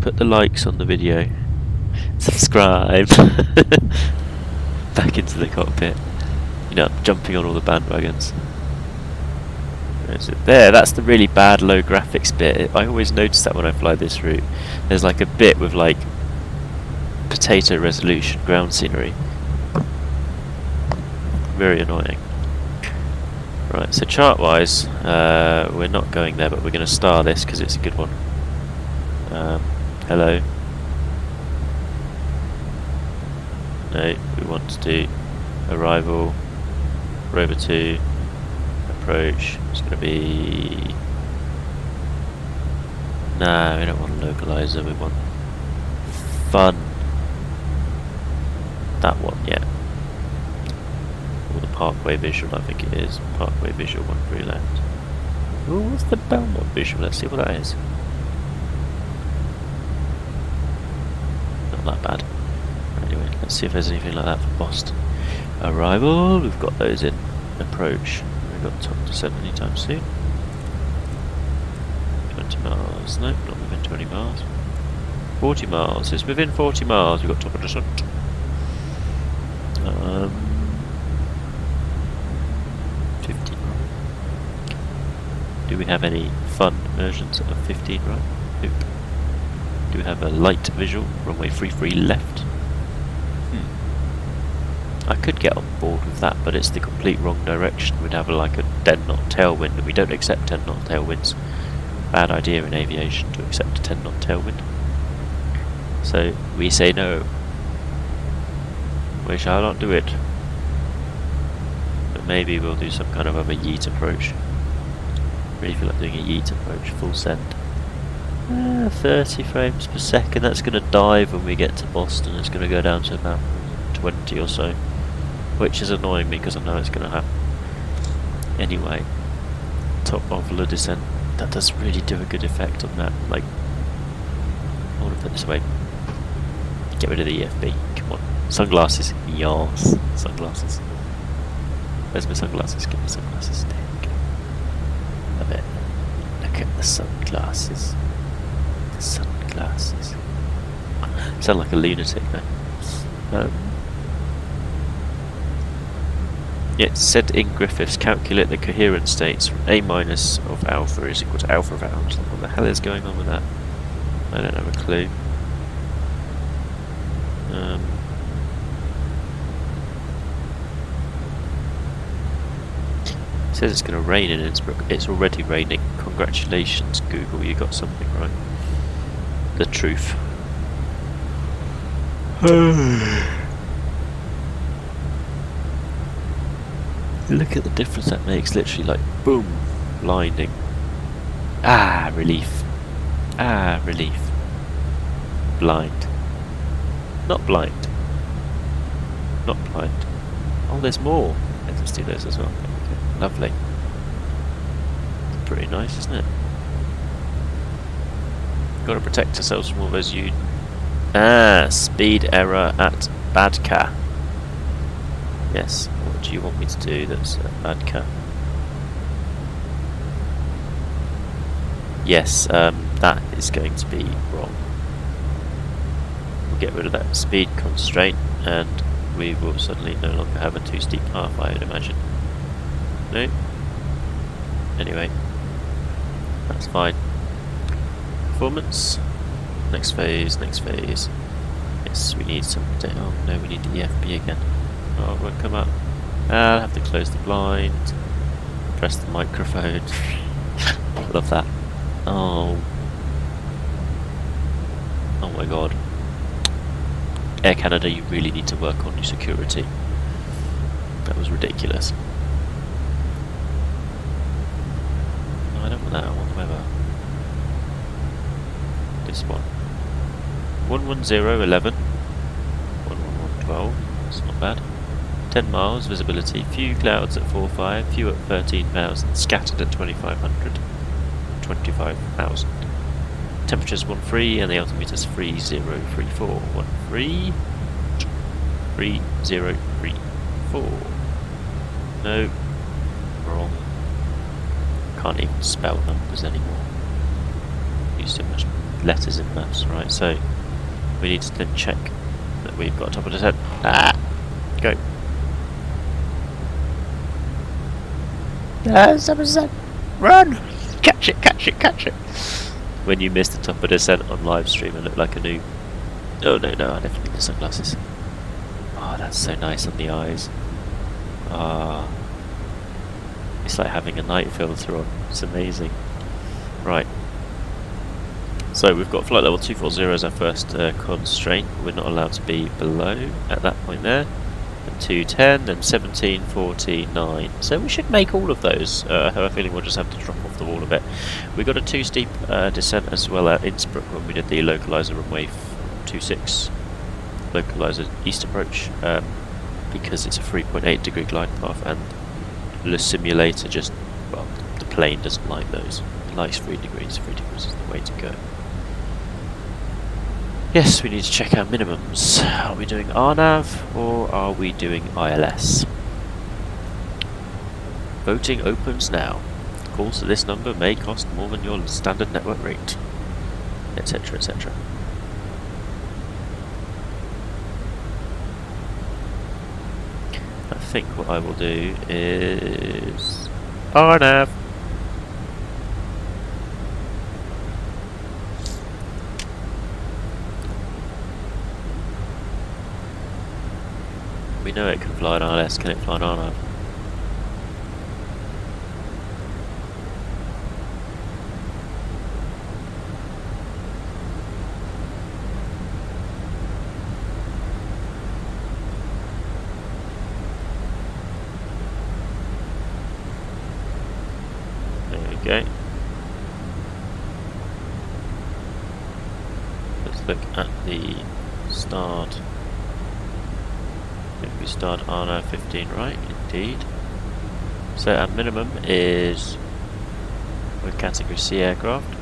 Put the likes on the video. Subscribe. Back into the cockpit. You know, jumping on all the bandwagons. Is it there? That's the really bad low graphics bit. I always notice that when I fly this route. There's like a bit with like potato resolution ground scenery. Very annoying. Right, so chart-wise, we're not going there, but we're going to star this because it's a good one. Hello. No, we want to do arrival, rover 2, approach. It's going to be... Nah, we don't want a localizer, we want fun. That one, yeah. Or the Parkway visual, I think it is. Parkway visual 13 left. Ooh, what's the Belmont visual? Let's see what that is. Not that bad. Anyway, let's see if there's anything like that for Boston. Arrival, we've got those in. Approach, we've got top descent anytime soon. 20 miles, no, not within 20 miles. 40 miles, it's within 40 miles, we've got top of descent. 15 right. Do we have any fun versions of 15 right? Nope. Do we have a light visual, runway 33 left? I could get on board with that, but it's the complete wrong direction. We'd have like a 10 knot tailwind, and we don't accept 10 knot tailwinds. Bad idea in aviation to accept a 10 knot tailwind. So we say no. We shall not do it. But maybe we'll do some kind of a yeet approach. Really feel like doing a yeet approach, full send. 30 frames per second, that's going to dive when we get to Boston. It's going to go down to about 20 or so. Which is annoying me because I know it's going to happen. Anyway, top of le descent. That does really do a good effect on that. Like, I want to put this away. Get rid of the EFB. Come on. Sunglasses. Yes. Sunglasses. Where's my sunglasses? Get my sunglasses. There we go. Love it. Look at the sunglasses. The sunglasses. Sound like a lunatic, though. Yeah, said in Griffiths, calculate the coherent states from A minus of alpha is equal to alpha of alpha. What the hell is going on with that? I don't have a clue. It says it's going to rain in Innsbruck. It's already raining. Congratulations, Google, you got something right. The truth. Look at the difference that makes, literally like, boom, blinding. Ah, relief. Ah, relief. Blind. Not blind. Not blind. Oh, there's more. Let's do those as well. Okay. Lovely. Pretty nice, isn't it? Got to protect ourselves from all those speed error at Badka. Yes, what do you want me to do that's Badka? Yes, that is going to be wrong. We'll get rid of that speed constraint and we will suddenly no longer have a too steep path, I would imagine. No? Anyway, that's fine. Performance. Next phase, next phase. Yes, we need some... Oh no, we need the EFB again. Oh, it won't come up. I'll have to close the blind. Press the microphone. Love that. Oh. Oh my god. Air Canada, you really need to work on your security. That was ridiculous. No, I don't want that. I want the weather. This one. 11011. 11112. That's not bad. 10 miles visibility, few clouds at 4.5, few at 13,000, scattered at 2,500, 25,000. Temperature's 13 and the altimeter's 3034. 13 3034. No, wrong. Can't even spell numbers anymore. Use too much letters in maths, right? So we need to then check that we've got top of the head. Go. 7%. Run! Catch it, catch it, catch it! When you miss the top of descent on live stream and look like a noob. Oh no, I definitely need the sunglasses. Oh, that's so nice on the eyes. Ah, it's like having a night filter on. It's amazing. Right. So we've got flight level 240 as our first constraint. We're not allowed to be below at that point there. Then 210, then 17, 49. So we should make all of those. I have a feeling we'll just have to drop off the wall a bit. We got a 2 steep descent as well at Innsbruck when we did the localizer runway 26 localizer east approach, because it's a 3.8 degree glide path and the simulator just, well, the plane doesn't like those. It likes 3 degrees. 3 degrees is the way to go. Yes, we need to check our minimums. Are we doing RNAV or are we doing ILS? Voting opens now. Calls to this number may cost more than your standard network rate, etc, etc. I think what I will do is RNAV. We know it can fly an ILS, can it fly an RNAV? There we go. Let's look at the start. If we start RNAV 15, right? Indeed. So our minimum is with category C aircraft.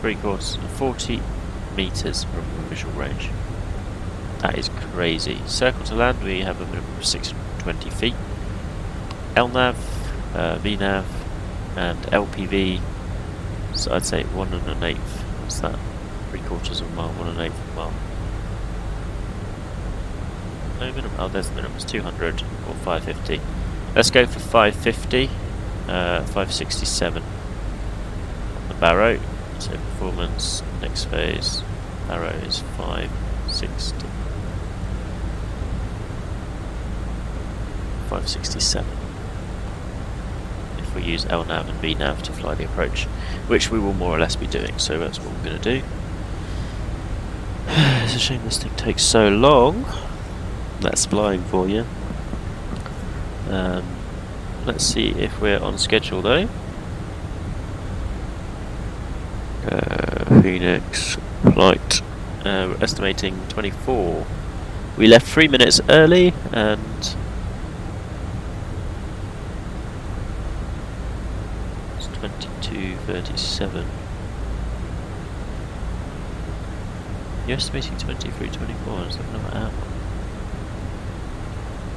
40 meters from visual range. That is crazy. Circle to land, we have a minimum of 620 feet. LNAV, VNAV, and LPV. So I'd say 1 1/8. What's that? 3/4 of a mile, 1 1/8 of a mile. No minimum. Oh, there's the minimum. It's 200 or 550. Let's go for 550. 567 on the Barrow. So performance next phase. Barrow is 560. 567. If we use LNAV and VNAV to fly the approach, which we will more or less be doing. So that's what we're going to do. It's a shame this thing takes so long. That's flying for you. Let's see if we're on schedule though. Phoenix flight. We're estimating 24. We left 3 minutes early and it's 22:37. You're estimating 23:24, is that not out?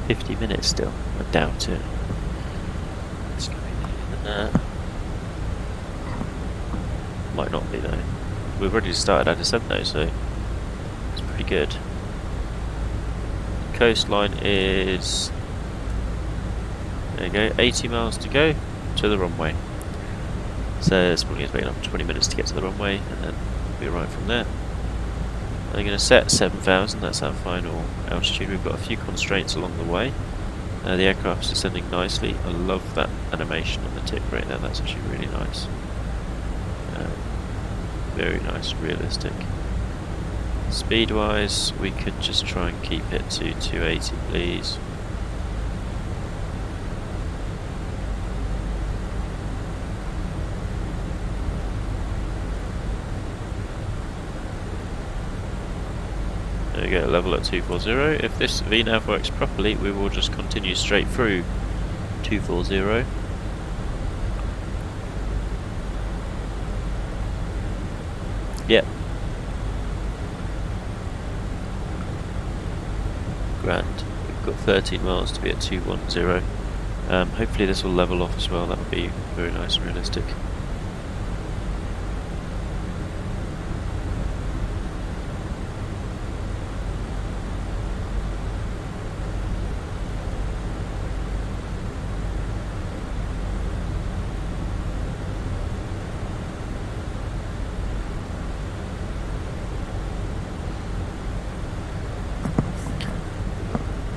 50 minutes still, I doubt it. It's going to be later than that. Might not be though. We've already started our descent though, so it's pretty good. Coastline is, there you go, 80 miles to go to the runway. So it's probably going to take up 20 minutes to get to the runway and then we'll be right from there. I'm going to set 7,000, that's our final altitude. We've got a few constraints along the way. The aircraft's descending nicely. I love that animation on the tip right there, that's actually really nice. Very nice, realistic. Speed wise, we could just try and keep it to 280 please. There we go, level at 240. If this VNAV works properly, we will just continue straight through 240. Yep. Grand. We've got 13 miles to be at 210. Hopefully this will level off as well, that would be very nice and realistic.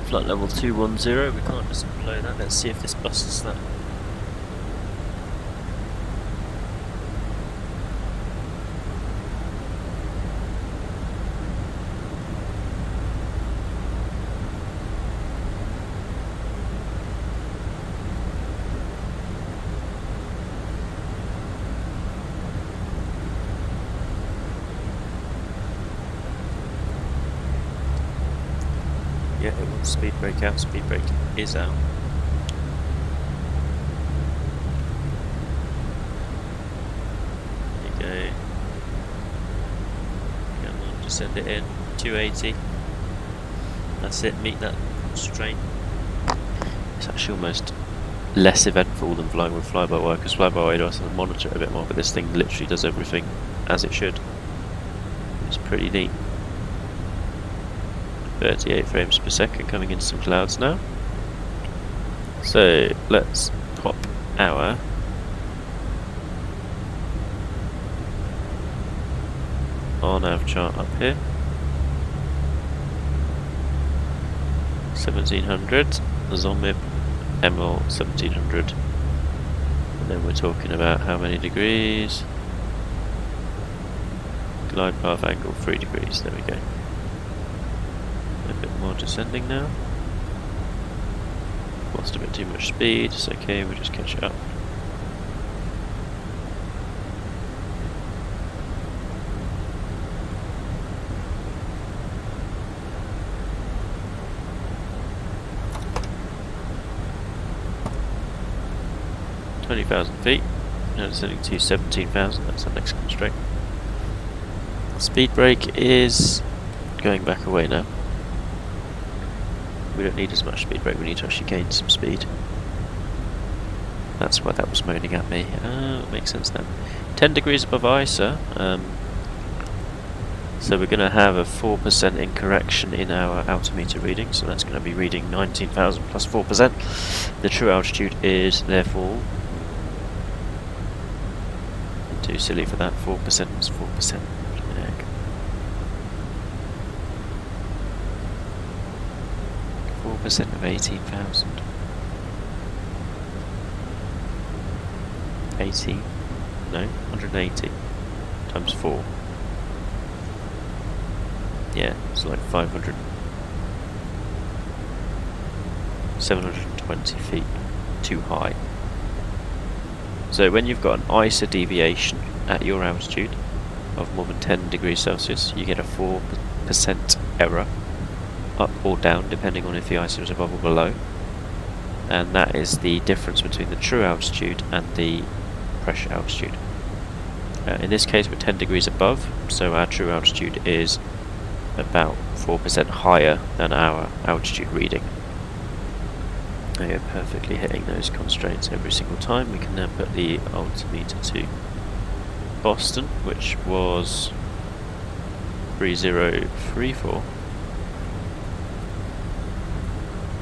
Flight level 210, we can't just blow that. Let's see if this busts that. Yeah, it wants speed brake out, speed brake is out. There you go. Come on, just send it in. 280. That's it, meet that constraint. It's actually almost less eventful than flying with fly-by-wire, because fly-by-wire does have to monitor it a bit more, but this thing literally does everything as it should. It's pretty neat. 38 frames per second, coming into some clouds now. So let's pop our RNAV chart up here. 1700, Zomib ML 1700. And then we're talking about how many degrees? Glide path angle 3 degrees, there we go. A bit more descending now. Lost a bit too much speed, it's okay, we'll just catch it up. $20,000 feet, now descending to 17,000, that's our next constraint. Speed brake is going back away now. We don't need as much speed brake, we need to actually gain some speed. That's why that was moaning at me. It makes sense then. 10 degrees above ISA, so we're going to have a 4% incorrection in our altimeter reading, so that's going to be reading 19,000 plus 4%. The true altitude is therefore, too silly for that, 4% was 4%. 4% of 18,000. 18? No, 180 times 4. Yeah, it's like 500. 720 feet too high. So when you've got an ISA deviation at your altitude of more than 10 degrees Celsius, you get a 4% error, up or down, depending on if the ISA is above or below. And that is the difference between the true altitude and the pressure altitude. In this case we're 10 degrees above, so our true altitude is about 4% higher than our altitude reading. We are perfectly hitting those constraints every single time. We can now put the altimeter to Boston, which was 3034.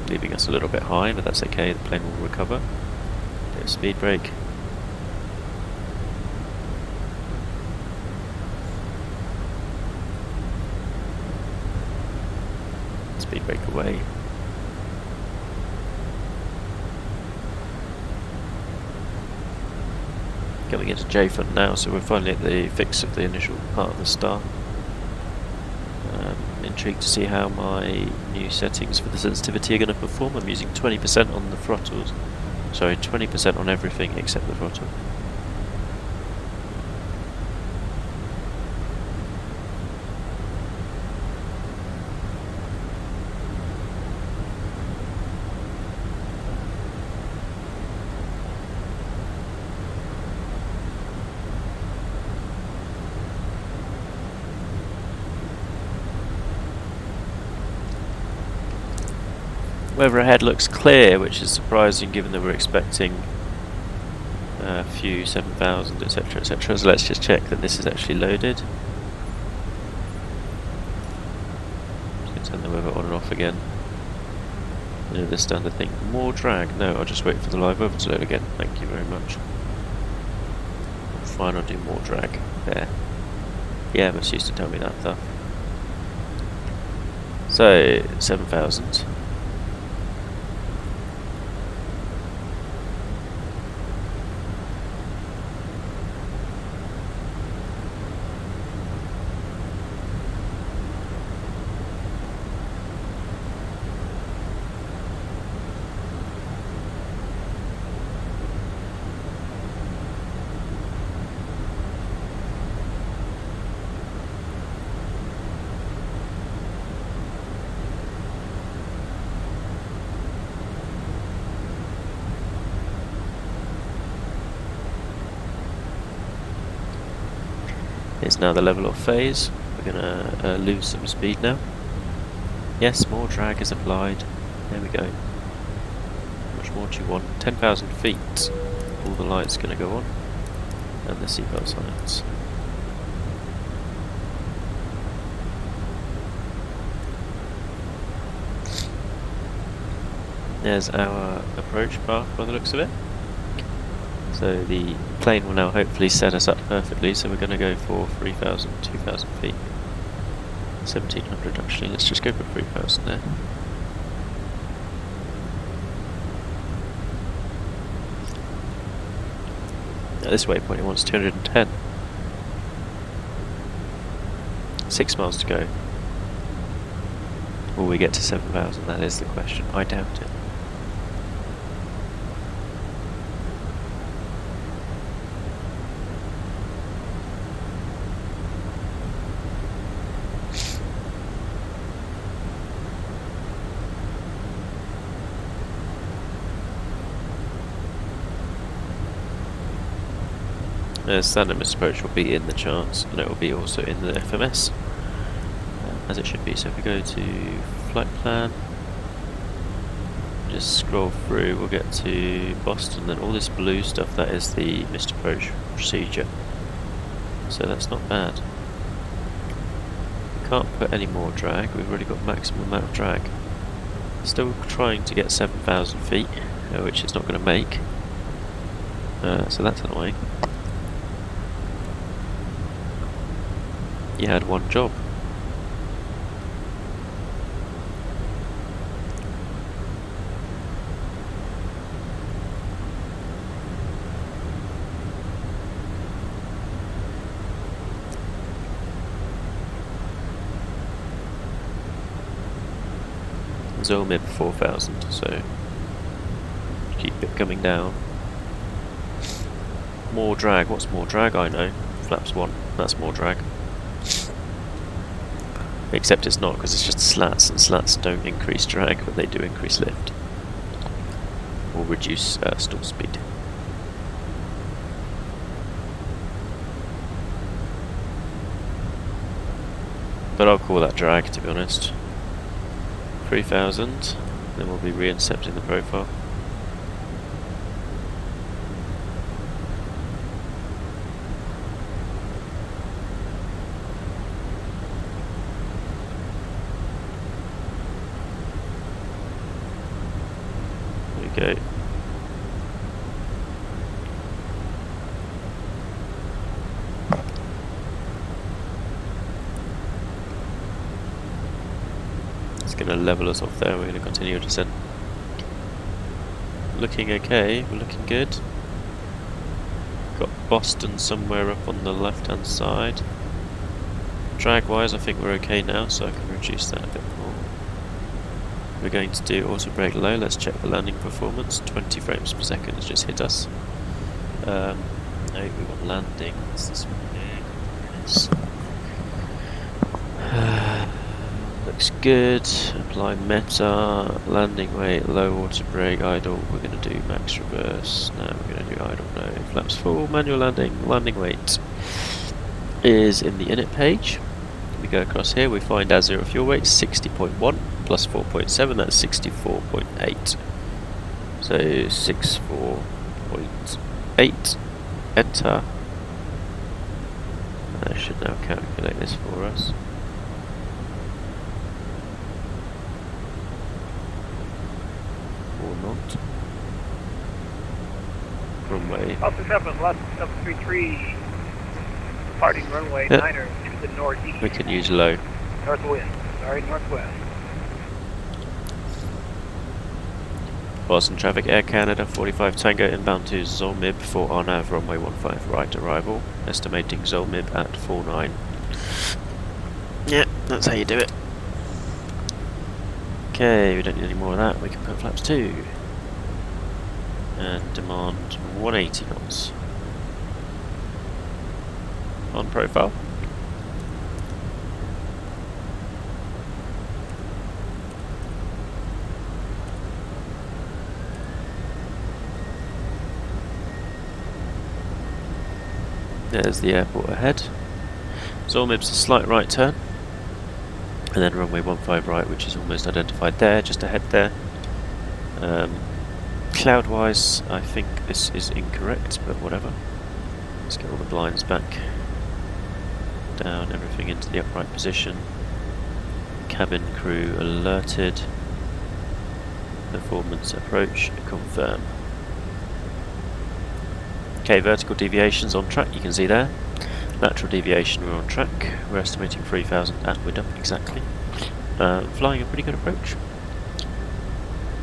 Leaving us a little bit high, but that's okay, the plane will recover. Bit of speed brake. Speed brake away. Coming into J-front now, so we're finally at the fix of the initial part of the star. Intrigued to see how my new settings for the sensitivity are going to perform. I'm using 20% on the throttles, sorry, 20% on everything except the throttle. Weather ahead looks clear, which is surprising given that we're expecting a few 7,000, etc, etc. So let's just check that this is actually loaded. Just going to turn the weather on and off again. You know, the standard thing. More drag? No, I'll just wait for the live weather to load again. Thank you very much. Fine, I'll do more drag. There. Yeah, Miss used to tell me that stuff. So, 7,000. It's now the level off phase. We're going to lose some speed now. Yes, more drag is applied. There we go. How much more do you want? 10,000 feet. All the lights going to go on. And the seatbelt signs. There's our approach path by the looks of it. So the plane will now hopefully set us up perfectly, so we're going to go for 3,000, 2,000 feet. 1,700 actually, let's just go for 3,000 there. At this waypoint it wants 210. 6 miles to go. Will we get to 7,000? That is the question. I doubt it. Standard misapproach will be in the charts, and it will be also in the FMS, as it should be. So if we go to flight plan, just scroll through, we'll get to Boston, then all this blue stuff, that is the missed approach procedure. So that's not bad. We can't put any more drag, we've already got maximum amount of drag. Still trying to get 7,000 feet, which it's not going to make. So that's annoying. You had one job. Zomib 4,000, so keep it coming down. More drag, what's more drag? I know. Flaps 1, that's more drag. Except it's not, because it's just slats, and slats don't increase drag, but they do increase lift. Or reduce stall speed. But I'll call that drag, to be honest. 3,000, then we'll be re-incepting the profile. There we go. Going to level us off there, we're going to continue descent. Looking okay, we're looking good. Got Boston somewhere up on the left hand side. Drag wise I think we're okay now, so I can reduce that a bit more. We're going to do auto brake low, let's check the landing performance. 20 frames per second has just hit us. No, we want landing, what's this one here? Yes. Looks good. Apply meta, landing weight, low auto brake, idle. We're going to do max reverse. Now we're going to do idle, no. Flaps full, manual landing. Landing weight is in the init page. We go across here, we find our zero fuel weight 60.1 plus 4.7, that's 64.8. So 64.8. Enter. And that should now calculate this for us. Runway. Alpha 7 left 733, departing runway 9er to the northeast. We can use low. Northwest, sorry, northwest. Boston traffic, Air Canada 45 Tango inbound to Zolmib for RNAV runway 15 right arrival. Estimating Zolmib at 49. Yeah, that's how you do it. Okay, we don't need any more of that, we can put flaps 2. And demand 180 knots. On profile. There's the airport ahead. Zormib's a slight right turn, and then runway 15 right, which is almost identified there, just ahead there. Cloud-wise, I think this is incorrect, but whatever. Let's get all the blinds back. Down, everything into the upright position. Cabin crew alerted. Performance approach, confirm. Okay, vertical deviations on track, you can see there. Lateral deviation, we're on track. We're estimating 3,000 at Widder, exactly. Flying a pretty good approach.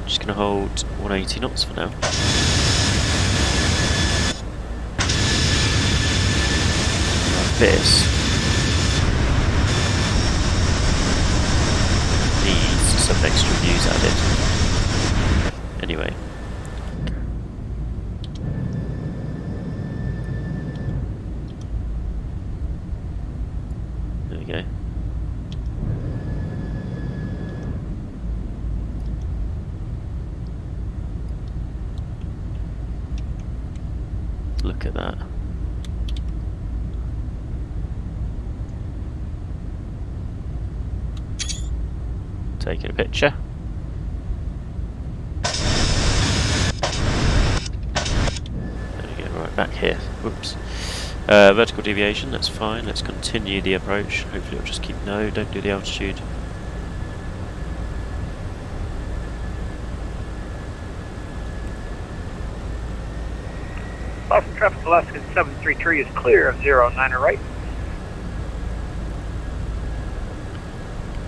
Just going to hold 180 knots for now. Like this. Needs some extra views added. Anyway. There we go. Look at that. Taking a picture. There we go, right back here. Whoops. Vertical deviation, that's fine. Let's continue the approach. Hopefully it'll just keep no, don't do the altitude. Boston traffic, Alaska 733 is clear of 09 right.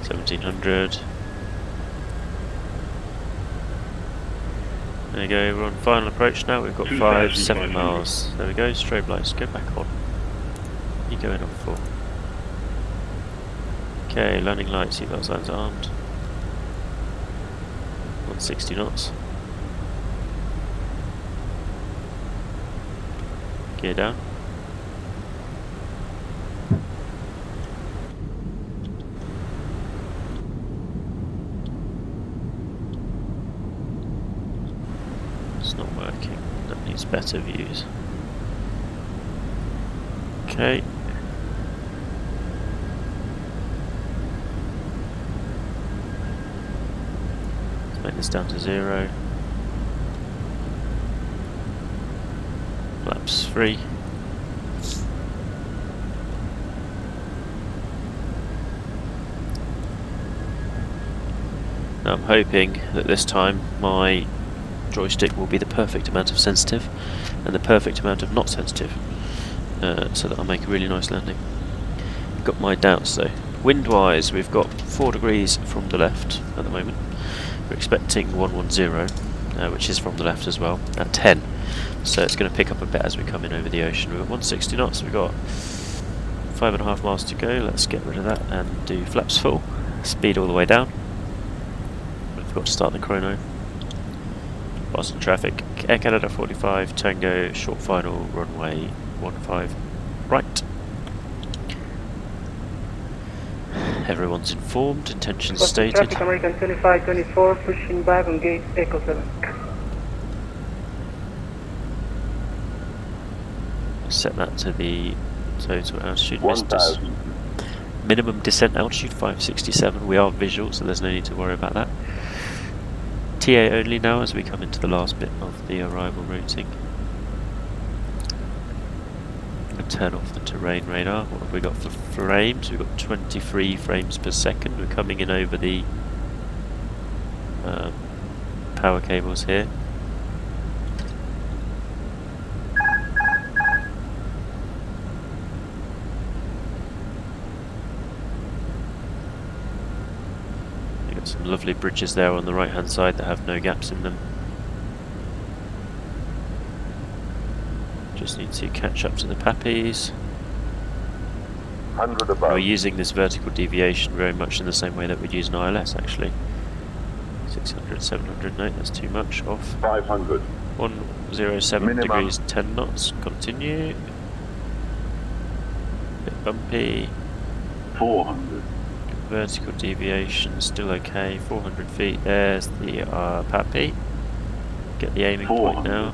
1700. There you go, we're on final approach now. We've got 7 miles. There we go, strobe lights, go back on. What are you going on for? Okay, landing lights, seatbelt signs armed. 160 knots. Gear down. It's not working. That needs better views. Okay. Let's make this down to 0. Flaps free. Now I'm hoping that this time my joystick will be the perfect amount of sensitive and the perfect amount of not sensitive, so that I'll make a really nice landing. Got my doubts though. Wind-wise, we've got 4 degrees from the left at the moment. We're expecting 110, which is from the left as well, at 10. So it's going to pick up a bit as we come in over the ocean. We're at 160 knots, we've got 5.5 miles to go. Let's get rid of that and do flaps full. Speed all the way down. I forgot to start the chrono. Boston traffic, Air Canada 45, Tango, short final, runway 15 right. Everyone's informed, intentions Boston stated. traffic, American 2524, pushing back on gate Echo 7. Set that to the total altitude. Minimum descent altitude 567. We are visual, so there's no need to worry about that. TA only now as we come into the last bit of the arrival routing. I'm going to turn off the terrain radar. What have we got for frames? We've got 23 frames per second. We're coming in over the power cables here. Some lovely bridges there on the right hand side that have no gaps in them. Just need to catch up to the Pappies. 100 above. We're using this vertical deviation very much in the same way that we'd use an ILS actually. 600, 700, no, that's too much. Off. 500. 107 Minimum. degrees 10 knots. Continue. Bit bumpy. 400. Vertical deviation still okay. 400 feet. There's the Pappy. Get the aiming point now.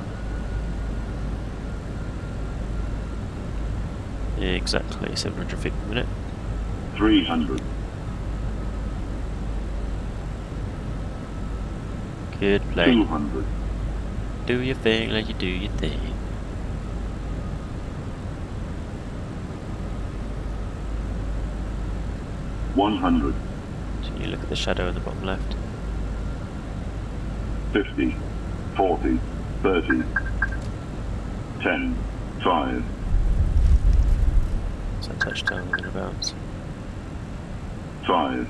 Exactly 700 feet per minute. 300. Good plane. 200. Do your thing like you do your thing. 100. So you look at the shadow in the bottom left. 50. 40. 30. 10. 5. So touchdown, we're going to bounce. 5.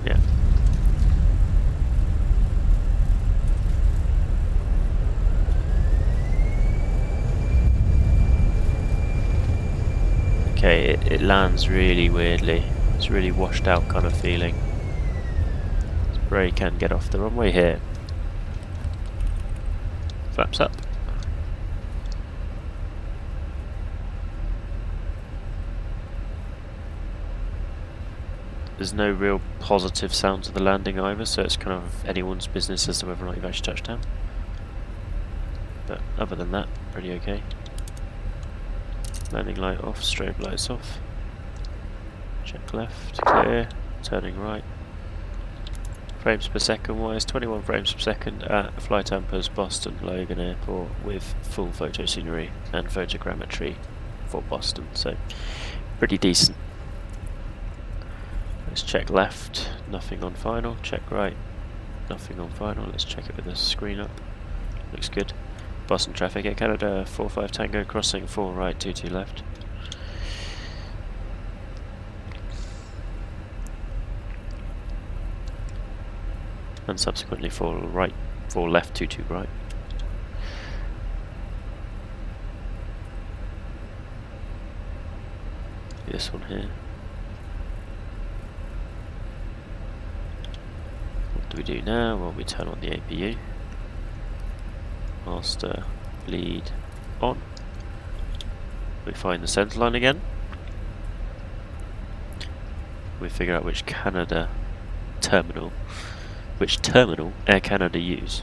Yeah. Okay, it lands really weirdly. It's really washed out kind of feeling. Spray can get off the runway here. Flaps up. There's no real positive sound to the landing either, so it's kind of anyone's business as to whether or not you've actually touched down. But other than that, pretty okay. Landing light off, strobe lights off. Check left, clear, turning right. Frames per second wise, 21 frames per second at Flytampa's Boston Logan Airport with full photo scenery and photogrammetry for Boston, so pretty decent. Let's check left, nothing on final, check right, nothing on final, let's check it with the screen up, looks good. Boston traffic at Canada, 45 Tango crossing, 4 right, 22 left. And subsequently 4 right, 4 left, 22 right. This one here. What do we do now? Well, we turn on the APU. Master lead on. We find the centre line again. We figure out which terminal Air Canada use.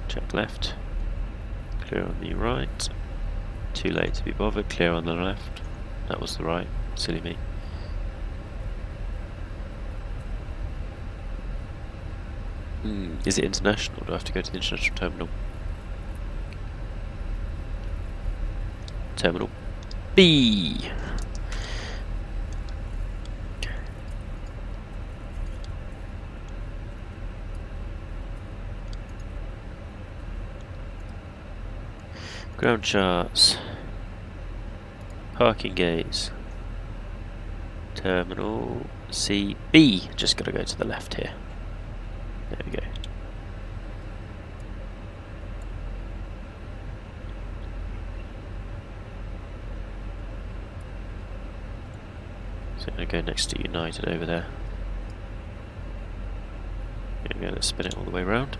Check left. Clear on the right. Too late to be bothered. Clear on the left. That was the right. Silly me. Is it international? Do I have to go to the international terminal? Terminal B. Ground charts. Parking gates. Terminal CB. Just gotta go to the left here. There we go. So I'm going to go next to United over there. There we go, let's spin it all the way around.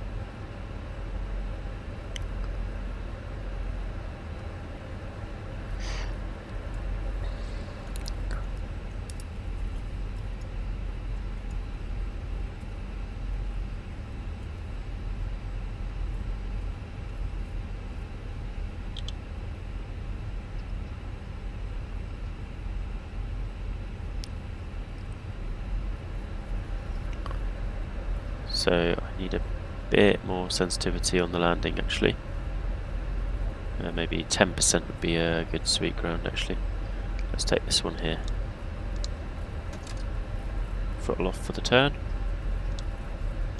So I need a bit more sensitivity on the landing actually. Maybe 10% would be a good sweet ground actually. Let's take this one here. Throttle off for the turn.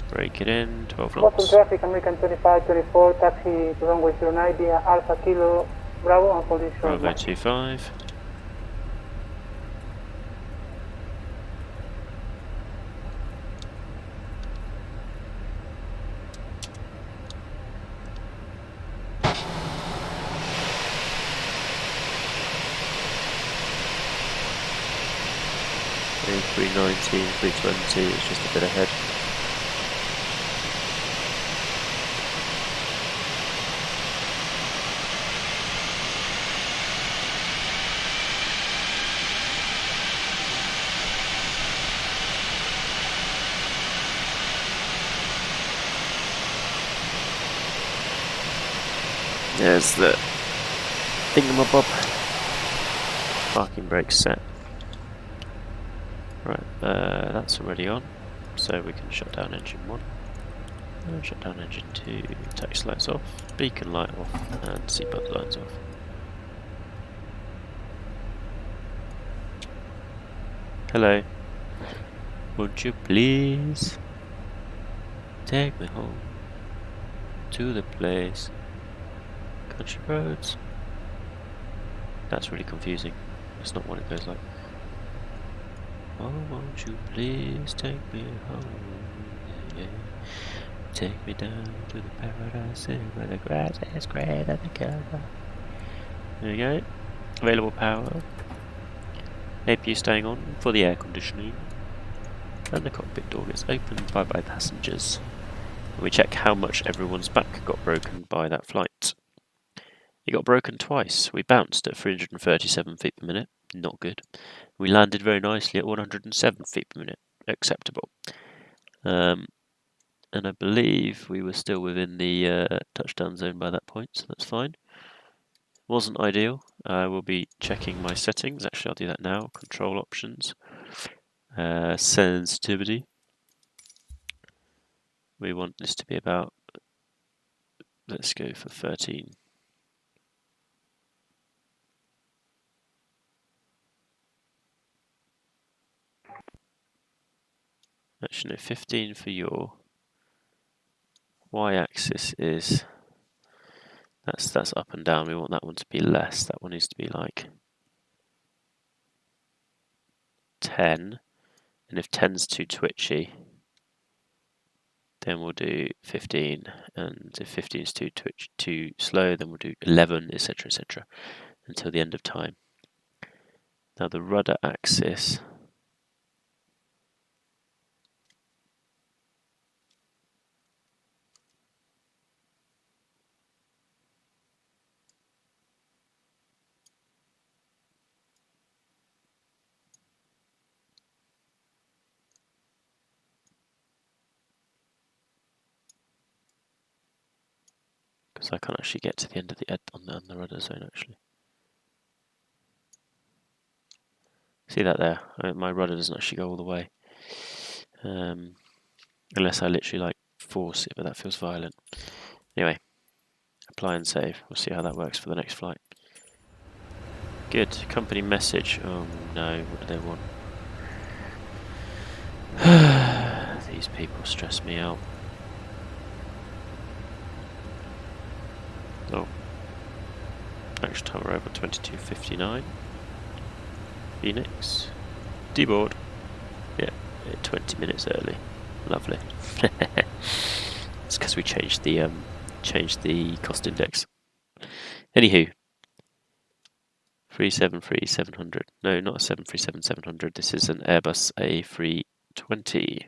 Brake it in, 12 knots. Boston traffic, American 2524, taxi to runway 09 via Alpha Kilo Bravo on position. Bravo 25. A319, 320 is just a bit ahead. There's the thingamabob. Parking brake set. Right, that's already on, so we can shut down engine 1. Shut down engine 2, taxi lights off, beacon light off, and seatbelt lights off. Hello. Won't you please take me home to the place? Country roads. That's really confusing. That's not what it goes like. Oh, won't you please take me home? Yeah. Take me down to the paradise where the grass is greener than the cover. There we go. Available power. APU staying on for the air conditioning. And the cockpit door gets opened by passengers. We check how much everyone's back got broken by that flight. It got broken twice. We bounced at 337 feet per minute. Not good. We landed very nicely at 107 feet per minute. Acceptable. And I believe we were still within the touchdown zone by that point, so that's fine. Wasn't ideal. I will be checking my settings. Actually, I'll do that now. Control options. Sensitivity. We want this to be about, let's go for 13. Actually, no, 15 for your y-axis is, that's up and down. We want that one to be less. That one needs to be like 10. And if 10's too twitchy, then we'll do 15. And if 15 is too slow, then we'll do 11, etc., etc., until the end of time. Now the rudder axis. Because I can't actually get to the end of the on the rudder zone actually. See that there? My rudder doesn't actually go all the way, unless I literally like force it, but that feels violent. Anyway, apply and save. We'll see how that works for the next flight. Good. Company message. Oh no, what do they want? These people stress me out. Oh. Actual time arrival 22:59. Phoenix. Deboard. Yeah, 20 minutes early. Lovely. It's because we changed the cost index. Anywho. 373-700. No, not a 737-700. This is an Airbus A320.